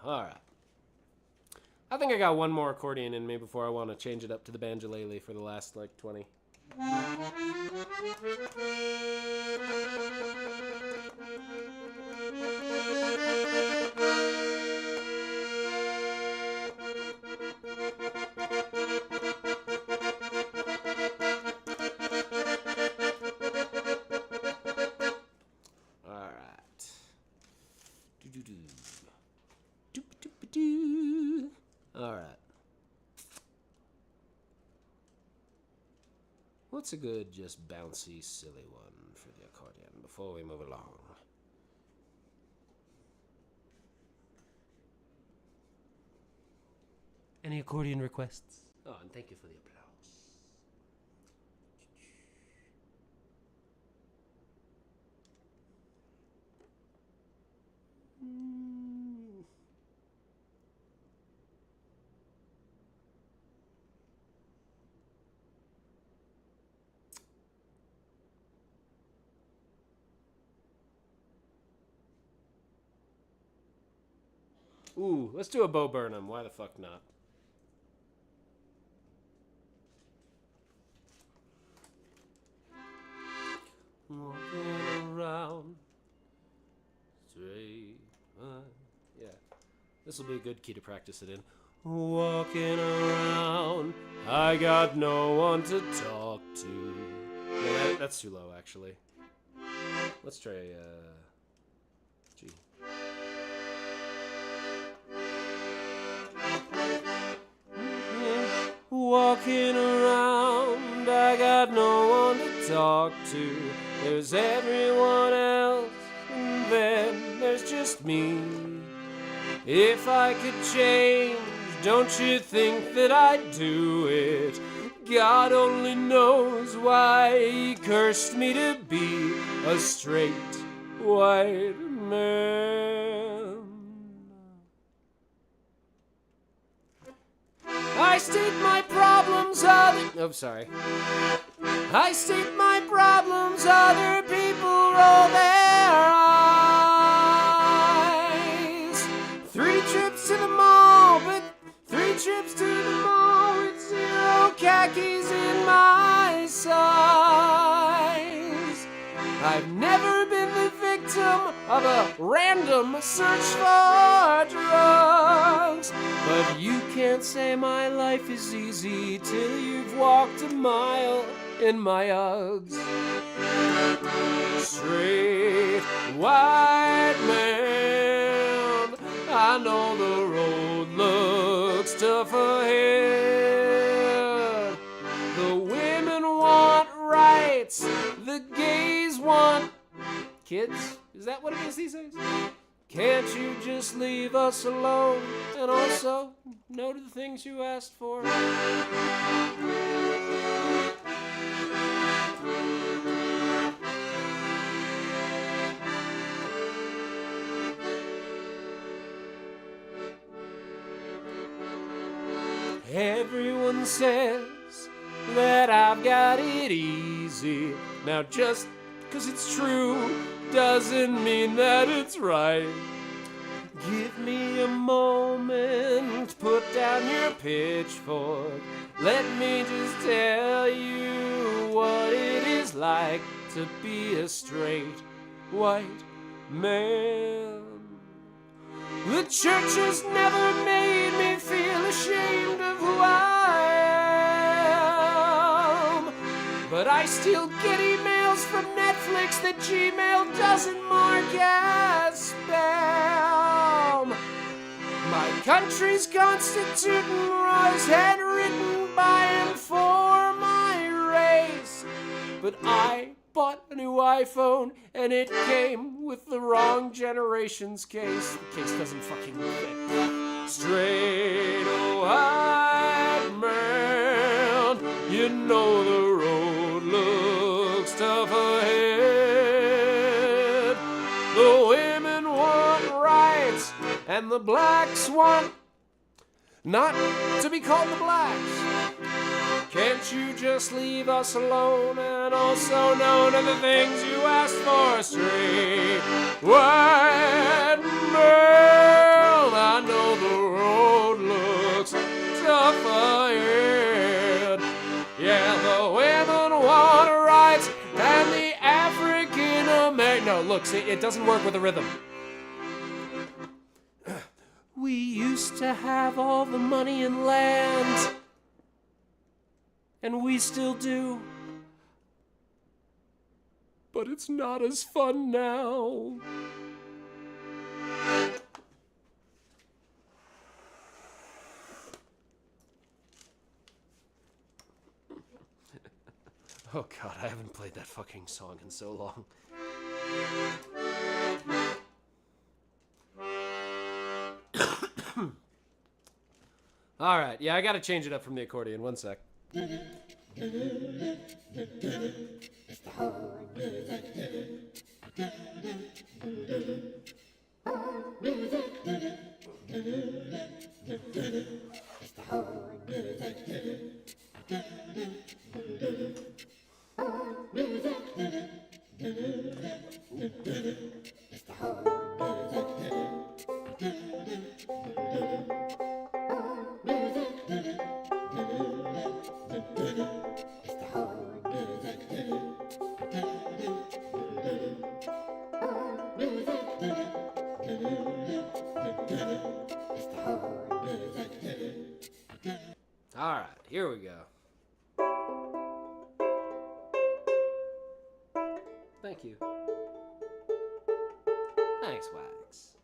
All right. I think I got one more accordion in me before I want to change it up to the banjolele for the last, 20. Alright. What's a good, just bouncy, silly one for the accordion before we move along? Any accordion requests? Oh, and thank you for the applause. Ooh, let's do a Bo Burnham. Why the fuck not? Walking around straight. Yeah. This will be a good key to practice it in. Walking around, I got no one to talk to. No, that's too low, actually. Let's try, G. Walking around, I got no one to talk to. There's everyone else, and then there's just me. If I could change Don't you think that I'd do it? God only knows why he cursed me to be a straight white man. I state my problems, I state my problems, other people roll their eyes. 3 trips to the mall, but 3 trips to the mall with 0 khakis in my size. I've never been the victim of a random search for drugs, but you can't say my life is easy till you've walked a mile in my Uggs. Straight white man, I know the road looks tough ahead. The women want rights, the gays want kids. Is that what it is these days? Can't you just leave us alone and also no to the things you asked for? Everyone says that I've got it easy. Now just 'cause it's true doesn't mean that it's right. Give me a moment, put down your pitchfork. Let me just tell you what it is like to be a straight white man. The church has never made me feel ashamed of who I am, but I still get emails from Netflix that Gmail doesn't mark as spam. My country's constitution was handwritten by and for my race, but I bought a new iPhone and it came with the wrong generation's case. The case doesn't fucking fit. Straight white man, you know the road looks tough ahead. The women want rights and the blacks want not to be called the blacks. Can't you just leave us alone and also know none of the things you asked for? Straight white man, I know the road looks tough ahead. Yeah, the women want rights and the African American. No, look, see, it doesn't work with the rhythm. We used to have all the money and land, and we still do. But it's not as fun now. Oh God, I haven't played that fucking song in so long. All right, yeah, I gotta change it up from the accordion. One sec. All right, here we go. Thank you. Thanks, Wax.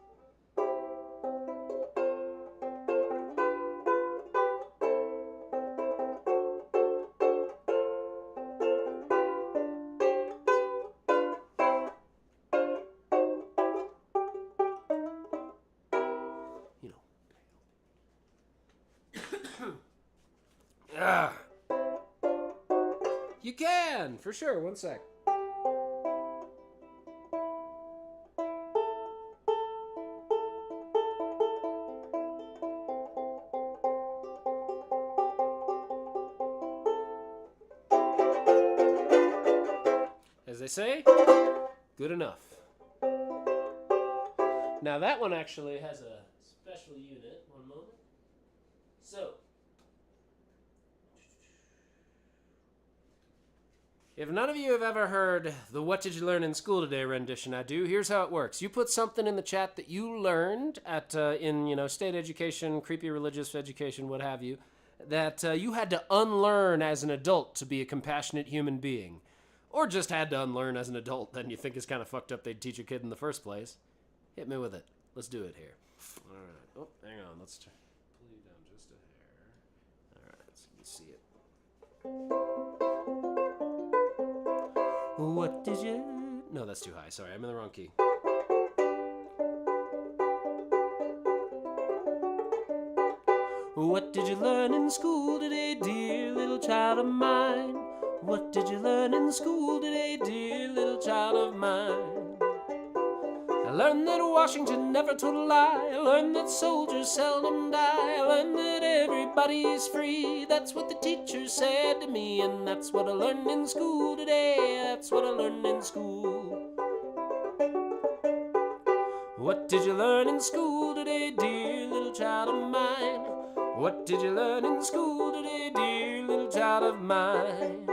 You know. You can, for sure. One sec. As they say, good enough. Now that one actually has a special unit. One moment. So, if none of you have ever heard the What Did You Learn in School Today rendition I do, here's how it works. You put something in the chat that you learned at in state education, creepy religious education, what have you, that you had to unlearn as an adult to be a compassionate human being. Or just had to unlearn as an adult, then you think it's kind of fucked up they'd teach a kid in the first place. Hit me with it. Let's do it here. All right. Oh, hang on. Let's pull you down just a hair. All right, so you can see it. What did you... No, that's too high. Sorry, I'm in the wrong key. What did you learn in school today, dear little child of mine? What did you learn in school today, dear little child of mine? I learned that Washington never told a lie. I learned that soldiers seldom die. I learned that everybody's free. That's what the teacher said to me, and that's what I learned in school today. That's what I learned in school. What did you learn in school today, dear little child of mine? What did you learn in school today, dear little child of mine?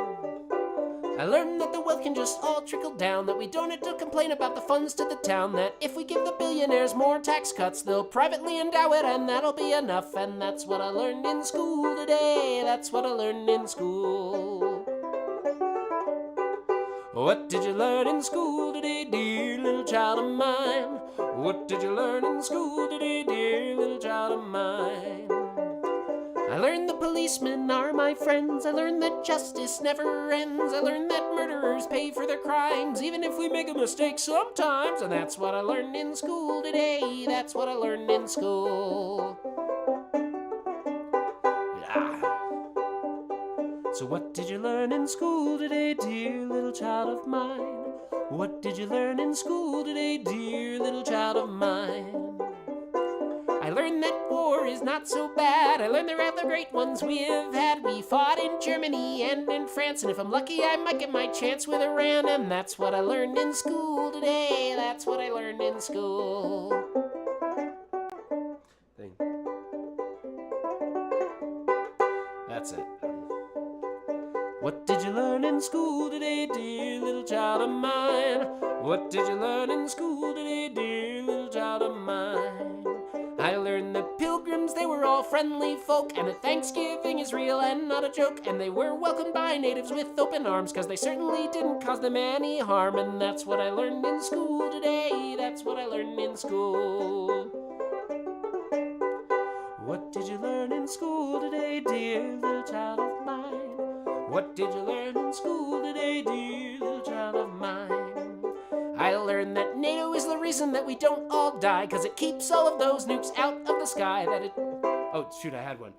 I learned that the wealth can just all trickle down, that we don't have to complain about the funds to the town, that if we give the billionaires more tax cuts, they'll privately endow it and that'll be enough. And that's what I learned in school today. That's what I learned in school. What did you learn in school today, dear little child of mine? What did you learn in school today, dear little child of mine? I learned the policemen are my friends. I learned that justice never ends. I learned that murderers pay for their crimes, even if we make a mistake sometimes. And that's what I learned in school today. That's what I learned in school. Yeah. So what did you learn in school today, dear little child of mine? What did you learn in school today, dear little child of mine? I learned that war is not so bad. I learned there are the great ones we have had. We fought in Germany and in France, and if I'm lucky I might get my chance with Iran. And that's what I learned in school today. That's what I learned in school. That's it. What did you learn in school today, dear little child of mine? What did you learn in school today, dear little child of mine? I learned that pilgrims, they were all friendly folk, and that Thanksgiving is real and not a joke, and they were welcomed by natives with open arms, 'cause they certainly didn't cause them any harm. And that's what I learned in school today. That's what I learned in school. What did you learn in school today, dear little child of mine? What did you learn in school today, dear little child of mine? I learned that NATO is the reason that we don't all die, 'cause it keeps all of those nukes out of the sky. Oh, shoot, I had one.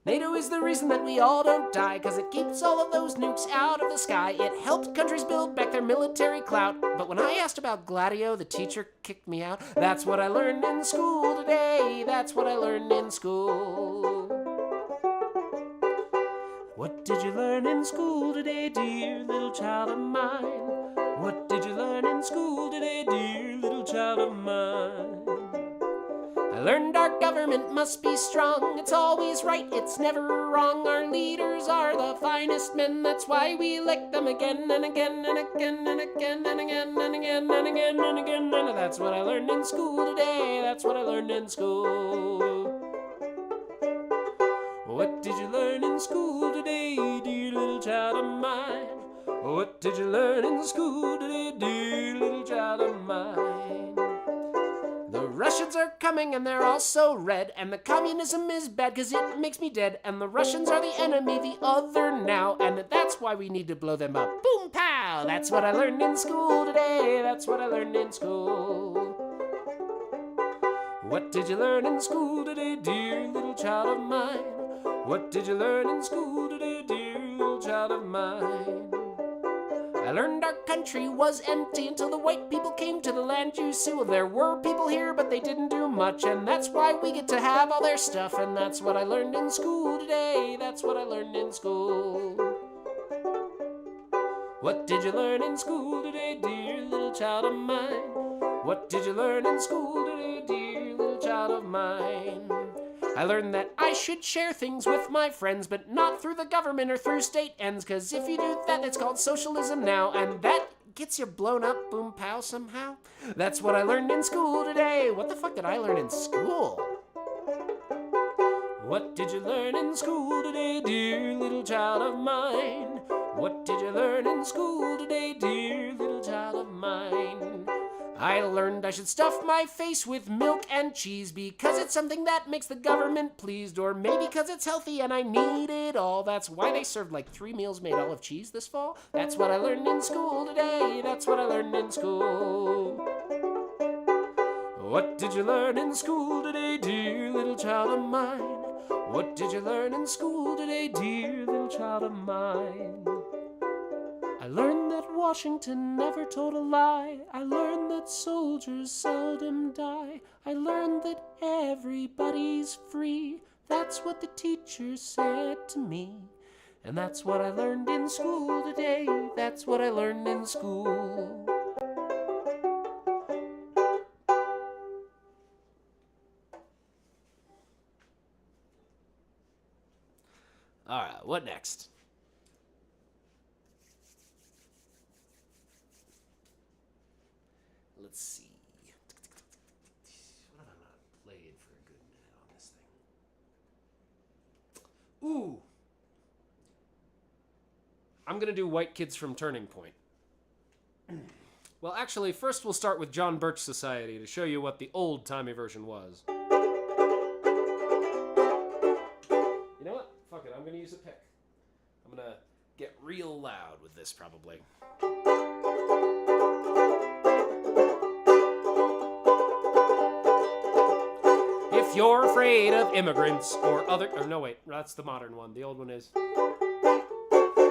NATO is the reason that we all don't die, 'cause it keeps all of those nukes out of the sky. It helped countries build back their military clout. But when I asked about Gladio, the teacher kicked me out. That's what I learned in school today. That's what I learned in school. What did you learn in school today, dear little child of mine? What did you learn in school today, dear little child of mine? I learned our government must be strong. It's always right, it's never wrong. Our leaders are the finest men. That's why we elect them again and again and again and again and again and again and again and again. And that's what I learned in school today. That's what I learned in school. What did you learn in school today, dear little child of mine? What did you learn in school today, dear little child of mine? The Russians are coming and they're all so red, and the communism is bad 'cause it makes me dead, and the Russians are the enemy, the other now, and that's why we need to blow them up. Boom, pow! That's what I learned in school today. That's what I learned in school. What did you learn in school today, dear little child of mine? What did you learn in school today, dear little child of mine? I learned our country was empty until the white people came to the land, you see. Well, there were people here, but they didn't do much, and that's why we get to have all their stuff. And that's what I learned in school today. That's what I learned in school. What did you learn in school today, dear little child of mine? What did you learn in school today, dear little child of mine? I learned that I should share things with my friends, but not through the government or through state ends, cause if you do that, it's called socialism now, and that gets you blown up, boom pow, somehow. That's what I learned in school today. What the fuck did I learn in school? What did you learn in school today, dear little child of mine? What did you learn in school today, dear little child of mine? I learned I should stuff my face with milk and cheese because it's something that makes the government pleased, or maybe because it's healthy and I need it all. That's why they served like 3 meals made all of cheese this fall. That's what I learned in school today. That's what I learned in school. What did you learn in school today, dear little child of mine? What did you learn in school today, dear little child of mine? I learned that Washington never told a lie. I learned that soldiers seldom die. I learned that everybody's free. That's what the teacher said to me. And that's what I learned in school today. That's what I learned in school. All right, what next? Let's see. What have I not played for a good minute on this thing? Ooh. I'm going to do White Kids from Turning Point. Well, actually, first we'll start with John Birch Society to show you what the old-timey version was. You know what? Fuck it, I'm going to use a pick. I'm going to get real loud with this, probably. If you're afraid of immigrants or other... Or no, wait, that's the modern one. The old one is...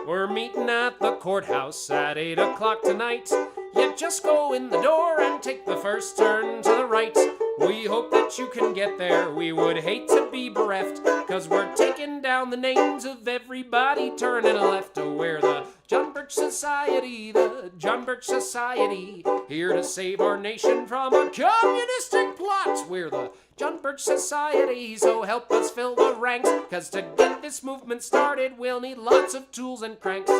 We're meeting at the courthouse at 8 o'clock tonight. You just go in the door and take the first turn to the right. We hope that you can get there. We would hate to be bereft, cause we're taking down the names of everybody turning left to where the John Birch Society, the John Birch Society, here to save our nation from a communistic plot. We're the John Birch Society, so help us fill the ranks, cause to get this movement started, we'll need lots of tools and cranks.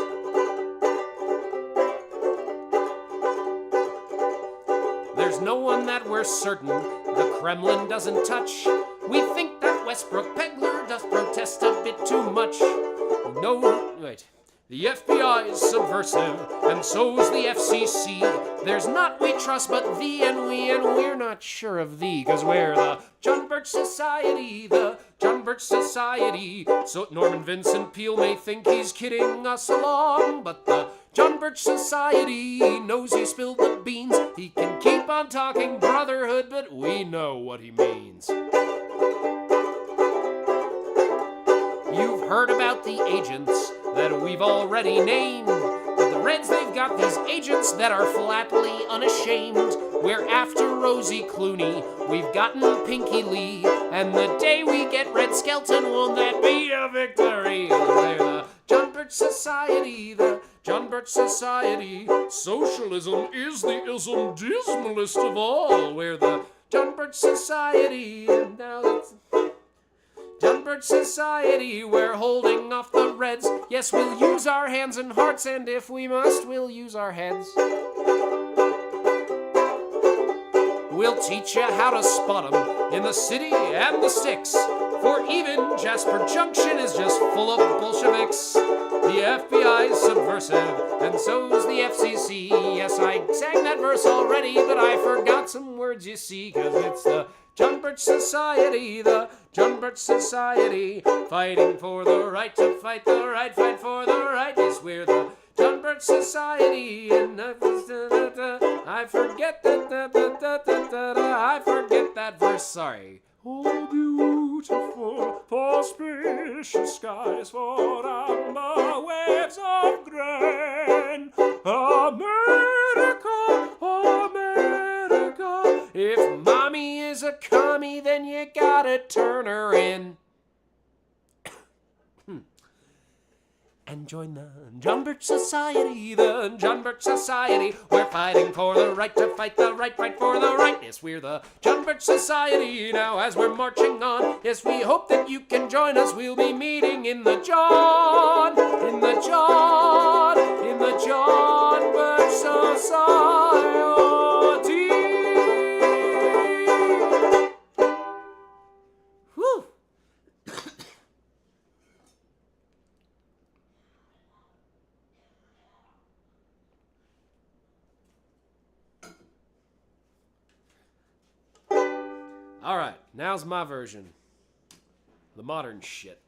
There's no one that we're certain the Kremlin doesn't touch. We think that Westbrook Pegler does protest a bit too much. No, wait. The FBI is subversive, and so's the FCC. There's not we trust but thee and we're not sure of thee, cause we're the John Birch Society, the John Birch Society. So Norman Vincent Peale may think he's kidding us along, but the John Birch Society knows he spilled the beans. He can keep on talking brotherhood, but we know what he means. You've heard about the agents that we've already named. But the Reds, they've got these agents that are flatly unashamed. We're after Rosie Clooney, we've gotten Pinky Lee, and the day we get Red Skelton, won't that be a victory? They're the John Birch Society, the John Birch Society. Socialism is the ism dismalest of all. We're the John Birch Society, and now it's... John Birch Society, we're holding off the Reds. Yes, we'll use our hands and hearts, and if we must, we'll use our heads. We'll teach you how to spot 'em in the city and the sticks, for even Jasper Junction is just full of Bolsheviks. The FBI is subversive, and so's the FCC. Yes, I sang that verse already, but I forgot some words, you see, cause it's the John Birch Society, the John Birch Society, fighting for the right to fight the right, fight for the right. Yes, we're the John Birch Society, and I forget that, I forget that verse, sorry. Oh, beautiful, auspicious skies for amber waves of grain. America, America. If mommy is a commie, then you gotta turn her in. And join the John Birch Society, the John Birch Society. We're fighting for the right to fight the right, fight for the right. Yes, we're the John Birch Society. Now as we're marching on, yes, we hope that you can join us. We'll be meeting in the John Birch Society. Whew. All right, now's my version. The modern shit.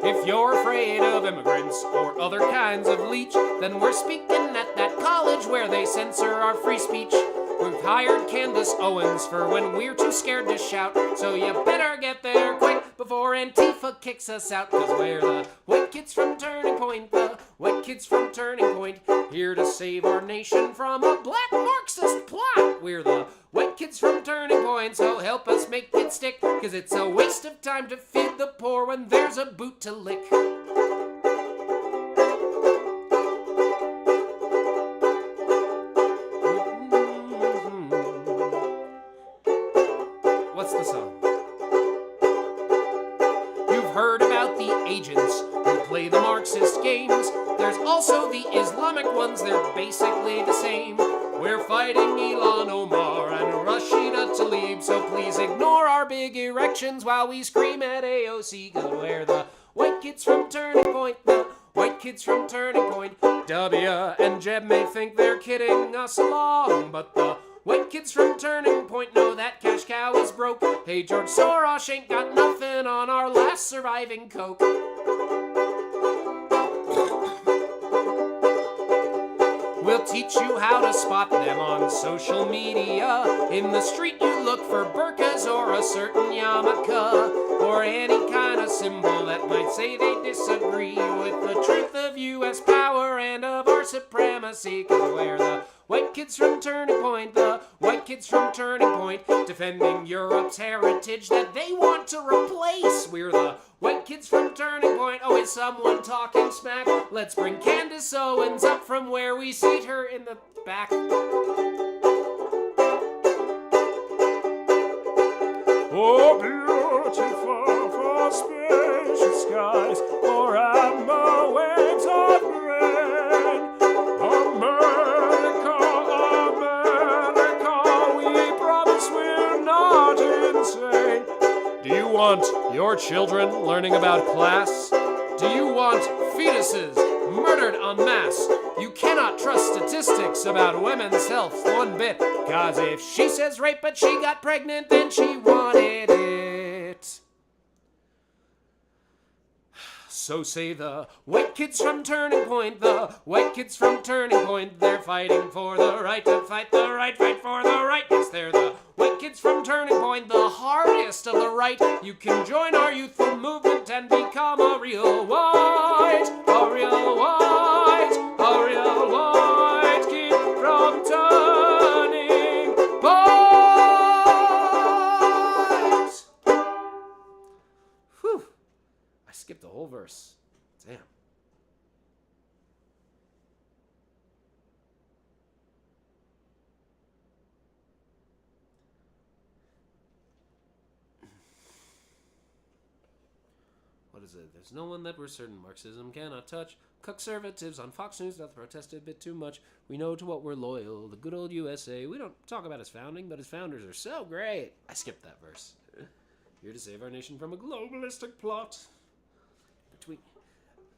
If you're afraid of immigrants or other kinds of leech, then we're speaking at that college where they censor our free speech. We've hired Candace Owens for when we're too scared to shout, so you better get there quick before Antifa kicks us out, 'cause we're the white kids from Turning Point, the white kids from Turning Point, here to save our nation from a black Marxist plot. We're the white kids from Turning Point, so help us make it stick, 'cause it's a waste of time to feed the poor when there's a boot to lick. What's the song? You've heard about the agents who play the Marxist games. There's also the Islamic ones, they're basically the same. We're fighting Ilhan Omar and Rashida Tlaib, so please ignore our big erections while we scream at AOC, 'cause we're the white kids from Turning Point, the white kids from Turning Point. W and Jeb may think they're kidding us along, but the white kids from Turning Point know that cash cow is broke. Hey, George Soros ain't got nothing on our last surviving Coke. We'll teach you how to spot them on social media. In the street you look for burqas or a certain yarmulke, or any kind of symbol that might say they disagree with the truth of U.S. power and of our supremacy, 'cause we're the white kids from Turning Point, the white kids from Turning Point, defending Europe's heritage that they want to replace. We're the white kids from Turning Point. Oh, is someone talking smack? Let's bring Candace Owens up from where we seat her in the back. Oh, beautiful for spacious skies, for amber waves of grain. America, America, we promise we're not insane. Do you want your children learning about class? Do you want fetuses murdered en masse? You cannot trust statistics about women's health one bit, 'cause if she says rape but she got pregnant, then she wanted it. So say the white kids from Turning Point, the white kids from Turning Point, they're fighting for the right to fight the right, fight for the right. Yes, they're the white kids from Turning Point, the hardest of the right. You can join our youthful movement and become a real white, a real white, a real white kid from Turning Point. Whew. I skipped the whole verse. Damn. What is it? There's no one that we're certain Marxism cannot touch. Conservatives on Fox News doth protest a bit too much. We know to what we're loyal, the good old USA. We don't talk about its founding, but its founders are so great. I skipped that verse. Here to save our nation from a globalistic plot.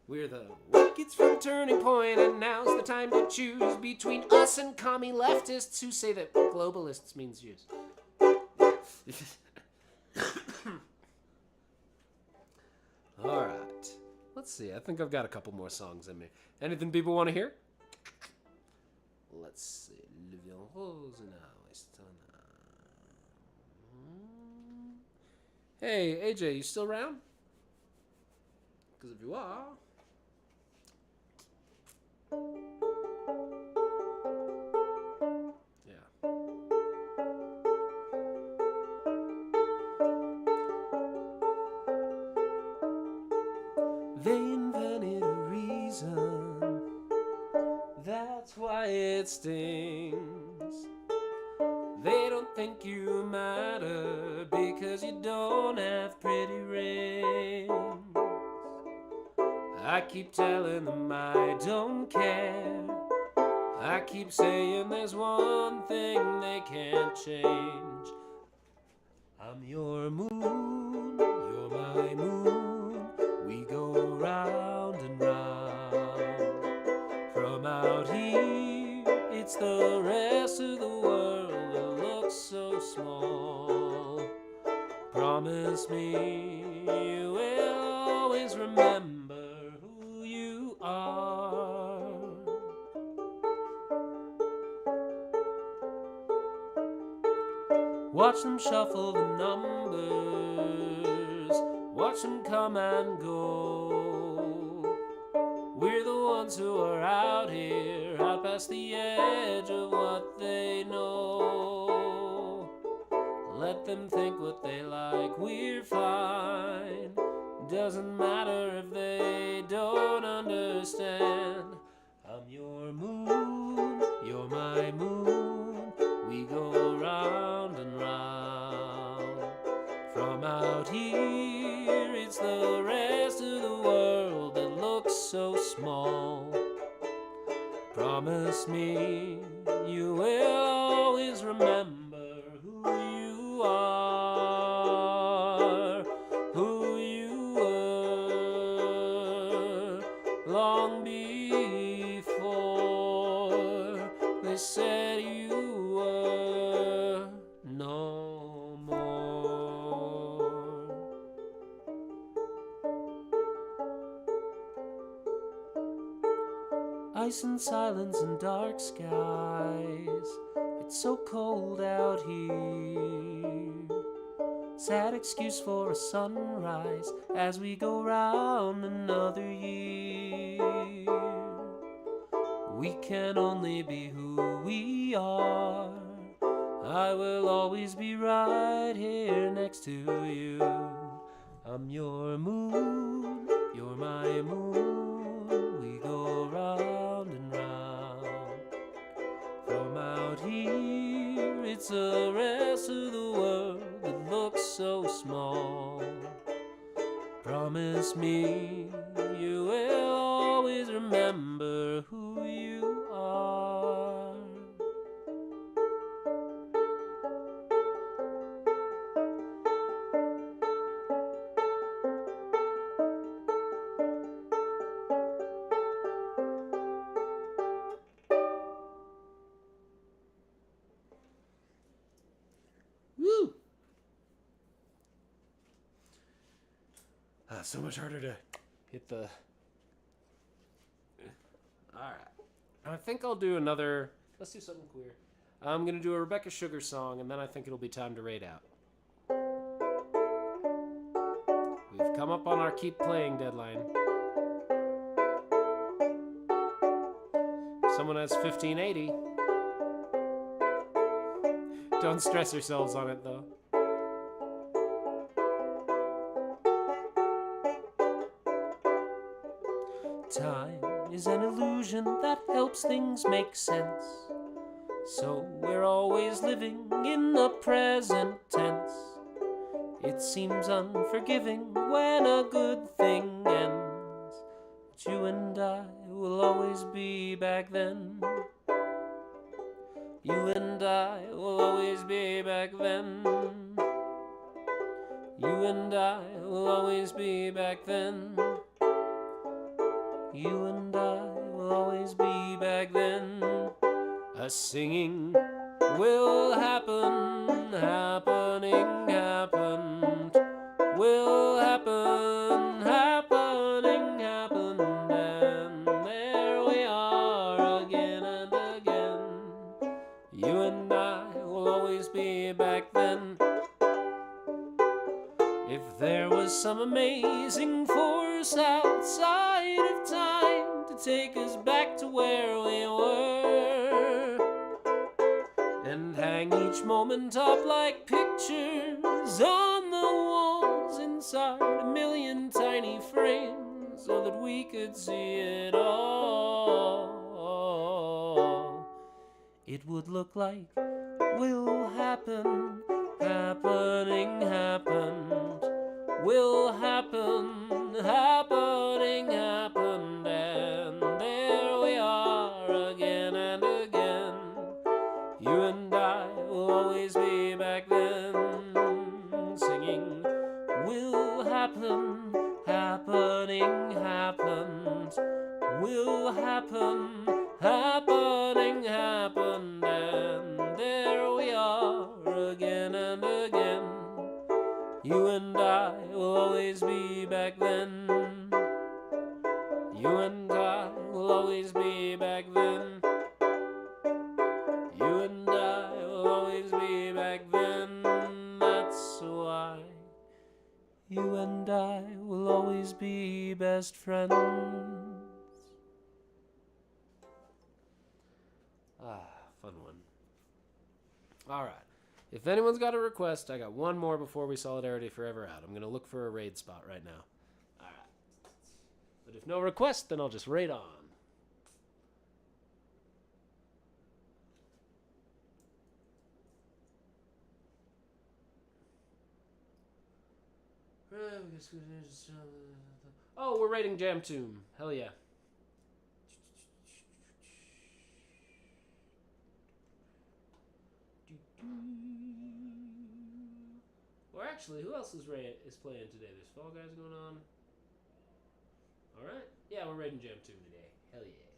We're the white kids from Turning Point, and now's the time to choose between us and commie leftists who say that globalists means Jews. Alright. Let's see. I think I've got a couple more songs in me. Anything people want to hear? let's see. Le vieux rose now. Hey, AJ, you still around? Because if you are... Yeah. They invented a reason. That's why it stings. They don't think you matter because you don't have pretty rings. I keep telling them I don't care. I keep saying there's one thing they can't change. I'm your moon, you're my moon. We go round and round. From out here, it's the rest of the world that looks so small. Promise me you will always remember who you are. Watch them shuffle the numbers, watch them come and go. We're the ones who are out here, out past the edge of what they know. Let them think what they like, we're fine. Doesn't matter if they don't understand. I'm your moon, you're my moon. We go round and round. From out here, it's the rest of the world that looks so small. Promise me you will always remember who you are, who you were, long before they said you were no more. Ice and silence and dark skies. It's so cold out here. Sad excuse for a sunrise as we go round another year. We can only be who we are. I will always be right here next to you. I'm your moon, you're my moon. We go round and round. From out here, it's the rest of the world that looks so small. Promise me you will always remember who you are. Woo! So much harder to hit the... Alright. I think I'll do another... Let's do something queer. I'm going to do a Rebecca Sugar song, and then I think it'll be time to raid out. We've come up on our keep playing deadline. If someone has 1580. Don't stress yourselves on it, though. Time is an illusion that helps things make sense. So we're always living in the present tense. It seems unforgiving when a good thing ends. But you and I will always be back then. You and I will always be back then. You and I will always be back then. You and I will always be back then. A singing will happen, happening, happened. Will happen, happening, happened. And there we are again and again. If there was some amazing force outside of time to take us back to where we were, and hang each moment up like pictures on the walls inside a million tiny frames so that we could see it all, it would look like will happen, happening happened, will happen, happening happened, and there we are again and again. You and I will always be back then, singing, will happen, happening happened, will happen, happening happened, and there we are again and again. You and I will always be back then. You and I will always be back then. You and I will always be back then. That's why you and I will always be best friends. Fun one. All right. If anyone's got a request, I got one more before we Solidarity Forever out. I'm going to look for a raid spot right now. All right. But if no request, then I'll just raid on. Oh, we're raiding Jam Tomb. Hell yeah. Or actually, who else is playing today? There's Fall Guys going on. Alright. Yeah, we're raiding Jam Tomb today. Hell yeah.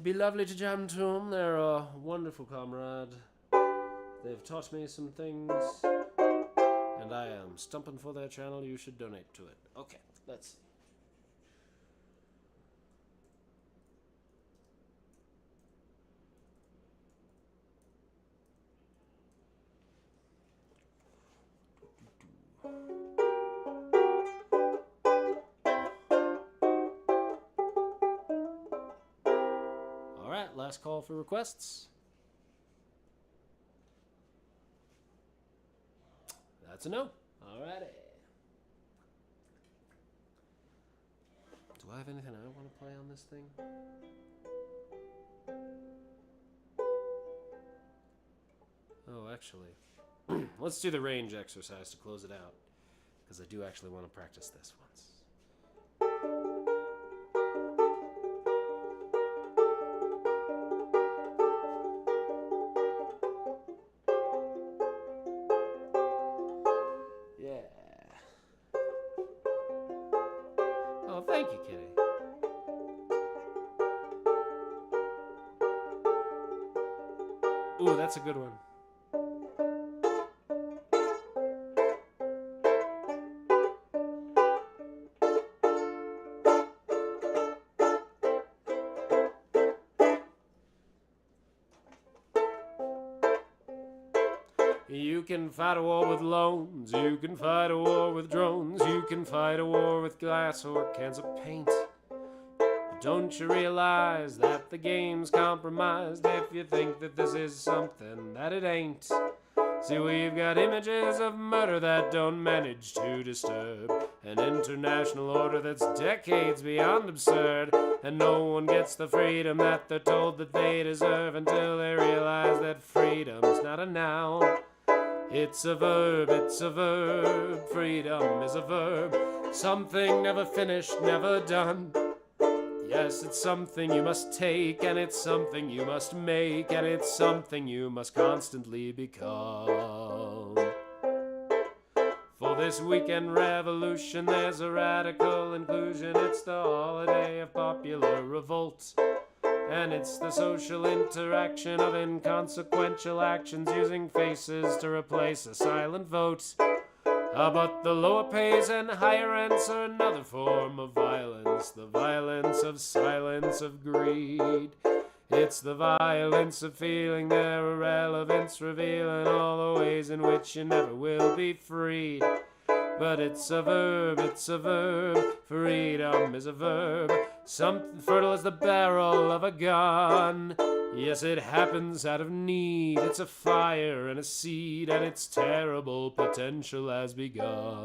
Be lovely to Jam Tomb. They're a wonderful comrade. They've taught me some things. And I am stumping for their channel. You should donate to it. Okay, let's see. Alright, last call for requests. That's a no. Alrighty. Do I have anything I want to play on this thing? Oh, actually. Let's do the range exercise to close it out. Because I do actually want to practice this once. Oh, thank you, Kitty. Ooh, that's a good one. You can fight a war with loans, you can fight a war with drones, you can fight a war with glass or cans of paint. But don't you realize that the game's compromised if you think that this is something that it ain't? See, we've got images of murder that don't manage to disturb an international order that's decades beyond absurd, and no one gets the freedom that they're told that they deserve until they realize that freedom's not a noun. It's a verb, it's a verb, freedom is a verb, something never finished, never done. Yes, it's something you must take, and it's something you must make, and it's something you must constantly become. For this weekend revolution, there's a radical inclusion, it's the holiday of popular revolt. And it's the social interaction of inconsequential actions using faces to replace a silent vote. But the lower pays and higher rents are another form of violence, the violence of silence, of greed. It's the violence of feeling their irrelevance, revealing all the ways in which you never will be freed. But it's a verb, freedom is a verb, something fertile as the barrel of a gun. Yes, it happens out of need, it's a fire and a seed, and its terrible potential has begun.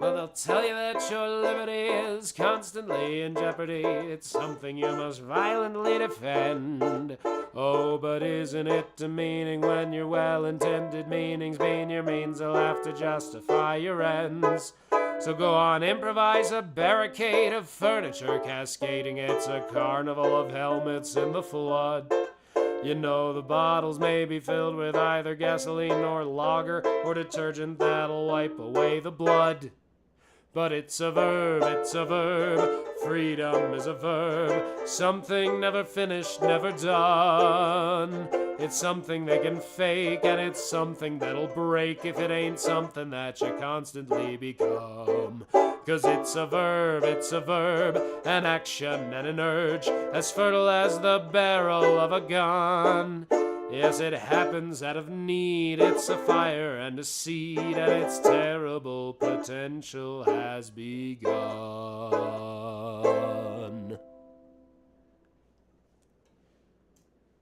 Well, they'll tell you that your liberty is constantly in jeopardy. It's something you must violently defend. Oh, but isn't it demeaning when your well-intended meanings mean your means will have to justify your ends? So go on, improvise a barricade of furniture cascading. It's a carnival of helmets in the flood. You know the bottles may be filled with either gasoline or lager or detergent that'll wipe away the blood. But it's a verb, freedom is a verb, something never finished, never done. It's something they can fake, and it's something that'll break if it ain't something that you constantly become. 'Cause it's a verb, an action and an urge, as fertile as the barrel of a gun. Yes, it happens out of need, it's a fire and a seed, and its terrible potential has begun.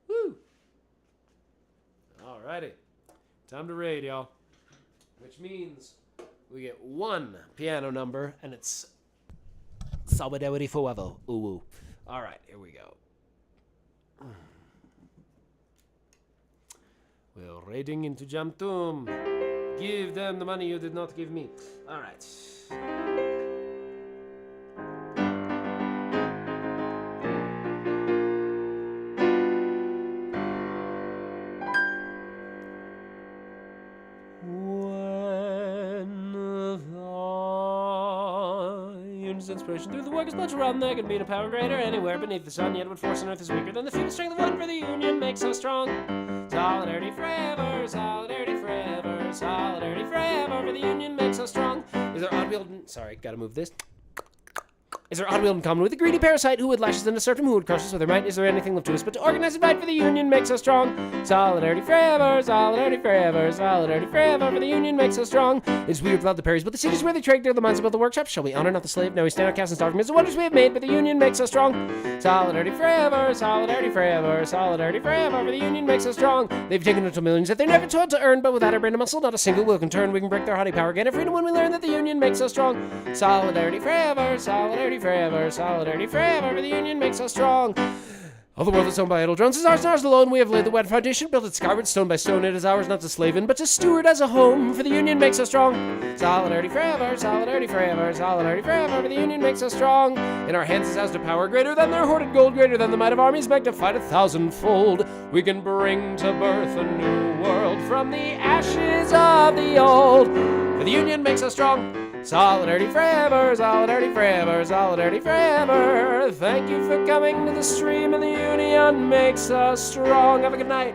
Woo! Alrighty, time to raid, y'all. Which means we get one piano number, and it's Solidarity Forever. Ooh. Alright, here we go. We're raiding into Jamtum. Give them the money you did not give me. Alright. Inspiration through the work is much around there can be no power greater anywhere beneath the sun, yet what force on earth is weaker than the feeble strength of one, for the union makes us strong. Solidarity forever, solidarity forever, solidarity forever, for the union makes us strong. Is there odd wheel? Sorry, gotta move this. Is there odd wheel in common with the greedy parasite who would lash us into serfdom, who would crush us with their might? Is there anything left to us but to organize and fight, for the union makes us strong? Solidarity forever, solidarity forever, solidarity forever, for the union makes us strong. It's weird without the Perrys, but the cities where they trade, they're the minds about the workshops. Shall we honor not the slave? Now we stand outcast and starving amidst the wonders we have made, but the union makes us strong. Solidarity forever, solidarity forever, solidarity forever, for the union makes us strong. They've taken until millions that they never toiled to earn, but without our brain and muscle, not a single will can turn. We can break their haughty power, again of freedom when we learn that the union makes us strong. Solidarity forever, solidarity forever, solidarity forever, for the union makes us strong. All the world is owned by idle drones is ours and ours alone. We have laid the wet foundation, built it skyward, stone by stone. It is ours not to slave in, but to steward as a home, for the union makes us strong. Solidarity forever, solidarity forever, solidarity forever, for the union makes us strong. In our hands is housed a power greater than their hoarded gold, greater than the might of armies magnified 1,000-fold. We can bring to birth a new world from the ashes of the old, for the union makes us strong. Solidarity forever, solidarity forever, solidarity forever. Thank you for coming to the stream, and the union makes us strong. Have a good night.